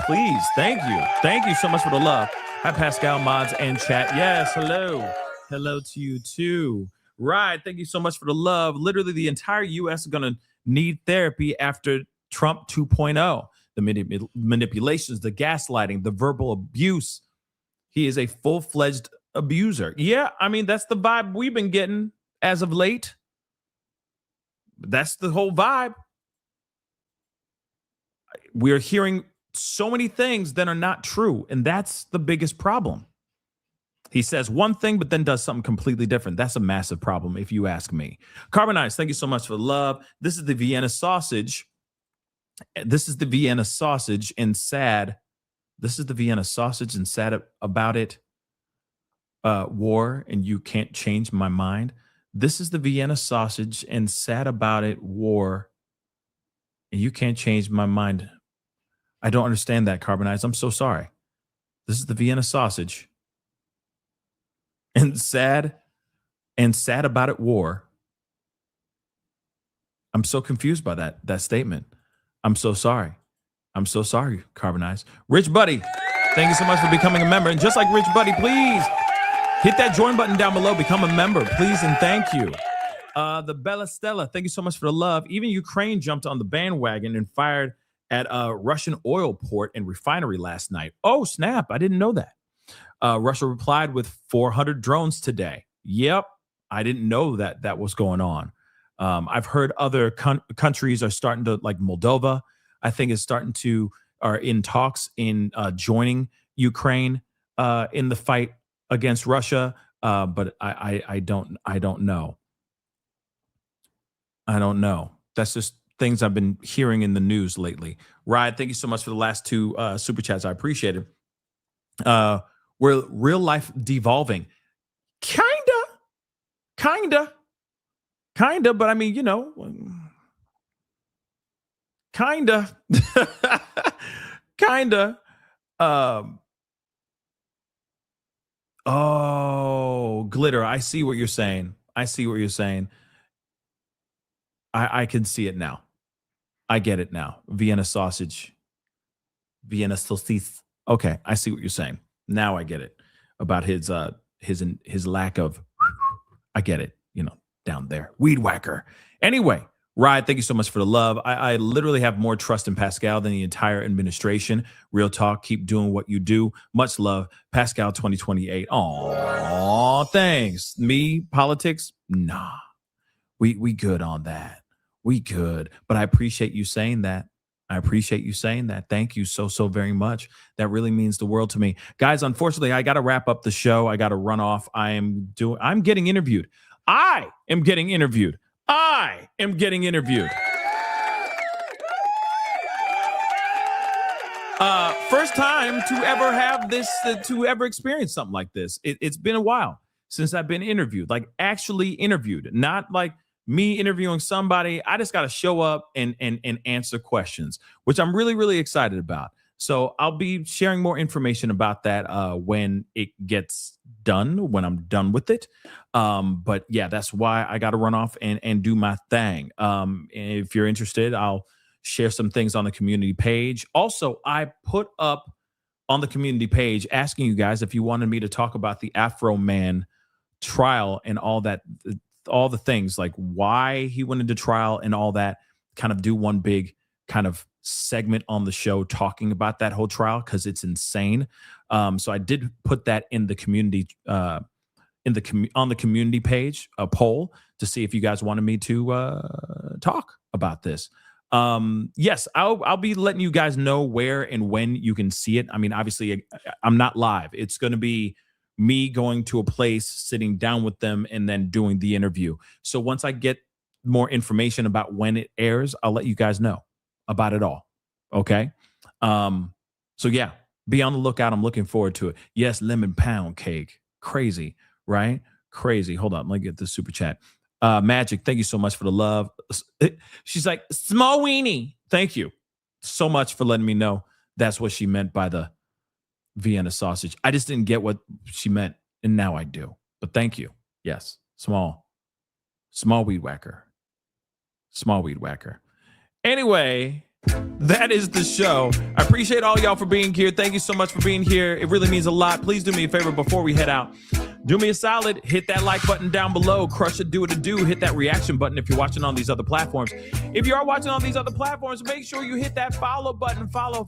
thank you. Thank you so much for the love. Hi, Pascal, mods, and chat. Yes, hello. Hello to you too. Right. Thank you so much for the love. Literally, the entire U.S. is going to need therapy after Trump 2.0. The manipulations, the gaslighting, the verbal abuse. He is a full-fledged abuser. Yeah, I mean, that's the vibe we've been getting as of late. That's the whole vibe. We're hearing so many things that are not true, and that's the biggest problem. He says one thing, but then does something completely different. That's a massive problem, if you ask me. Carbonize, thank you so much for the love. This is the Vienna sausage. This is the Vienna sausage and sad. This is the Vienna sausage and sad about it. War, and you can't change my mind. This is the Vienna sausage and sad about it. War, and you can't change my mind. I don't understand that, Carbonize. I'm so sorry. This is the Vienna sausage. And sad about it, war. I'm so confused by that statement. I'm so sorry. I'm so sorry, Carbonize. Rich Buddy, thank you so much for becoming a member. And just like Rich Buddy, please hit that join button down below. Become a member, please, and thank you. The Bella Stella, thank you so much for the love. Even Ukraine jumped on the bandwagon and fired at a Russian oil port and refinery last night. Oh, snap. I didn't know that. Russia replied with 400 drones today. Yep. I didn't know that was going on. I've heard other countries are starting to, like Moldova, I think are in talks in joining Ukraine in the fight against Russia. But I don't know. I don't know. That's just things I've been hearing in the news lately. Ryan, thank you so much for the last two super chats. I appreciate it. We're real life devolving. Kinda, but I mean, you know, kinda. Oh, Glitter, I see what you're saying. I can see it now. I get it now. Vienna sausage. Okay, I see what you're saying. Now I get it about his lack of. I get it, you know, down there. Weed whacker. Anyway, Ryan, thank you so much for the love. I literally have more trust in Pascal than the entire administration. Real talk. Keep doing what you do. Much love. Pascal 2028. Aw, thanks. Me, politics? Nah. We good on that. We good. But I appreciate you saying that. Thank you so very much. That really means the world to me. Guys, unfortunately, I got to wrap up the show. I got to run off. I'm getting interviewed. I am getting interviewed. First time to ever have this, to ever experience something like this. It's been a while since I've been interviewed, like actually interviewed, not like me interviewing somebody. I just got to show up and answer questions, which I'm really, really excited about. So I'll be sharing more information about that when it gets done, when I'm done with it. But yeah, that's why I got to run off and do my thing. If you're interested, I'll share some things on the community page. Also, I put up on the community page asking you guys if you wanted me to talk about the Afro Man trial and all that, all the things like why he went into trial and all that, kind of do one big kind of segment on the show talking about that whole trial because it's insane. So I did put that in the community, on the community page, a poll to see if you guys wanted me to talk about this. Yes, I'll be letting you guys know where and when you can see it. I mean, obviously, I'm not live. It's going to be me going to a place, sitting down with them, and then doing the interview. So once I get more information about when it airs, I'll let you guys know about it all. Okay? So yeah, be on the lookout. I'm looking forward to it. Yes, lemon pound cake. Crazy, right? Crazy. Hold on. Let me get the super chat. Magic, thank you so much for the love. She's like, small weenie. Thank you so much for letting me know that's what she meant by the Vienna sausage. I just didn't get what she meant, and now I do. But thank you. Yes, small weed whacker. Small weed whacker. Anyway, that is the show. I appreciate all y'all for being here. Thank you so much for being here. It really means a lot. Please do me a favor before we head out. Do me a solid, hit that like button down below, crush it, do it a do, hit that reaction button if you're watching on these other platforms. If you are watching on these other platforms, make sure you hit that follow button, follow,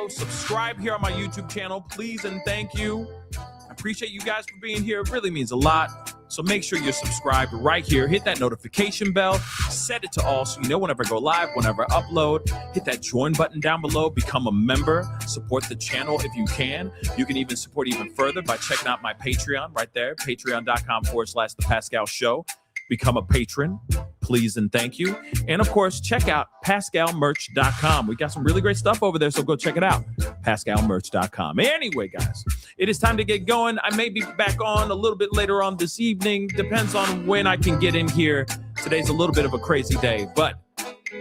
subscribe here on my YouTube channel, please and thank you. I appreciate you guys for being here. It really means a lot. So make sure you're subscribed right here. Hit that notification bell, set it to all so you know whenever I go live, whenever I upload. Hit that join button down below, become a member, support the channel if you can. You can even support even further by checking out my Patreon right there, patreon.com/The Pascal Show. Become a patron, please and thank you. And of course, check out PascalMerch.com. We got some really great stuff over there, so go check it out, PascalMerch.com. Anyway, guys, it is time to get going. I may be back on a little bit later on this evening. Depends on when I can get in here. Today's a little bit of a crazy day, but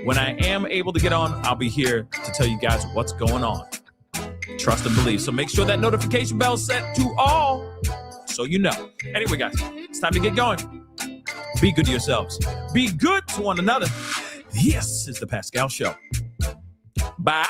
when I am able to get on, I'll be here to tell you guys what's going on. Trust and believe. So make sure that notification bell is set to all so you know. Anyway, guys, it's time to get going. Be good to yourselves. Be good to one another. This is The Pascal Show. Bye.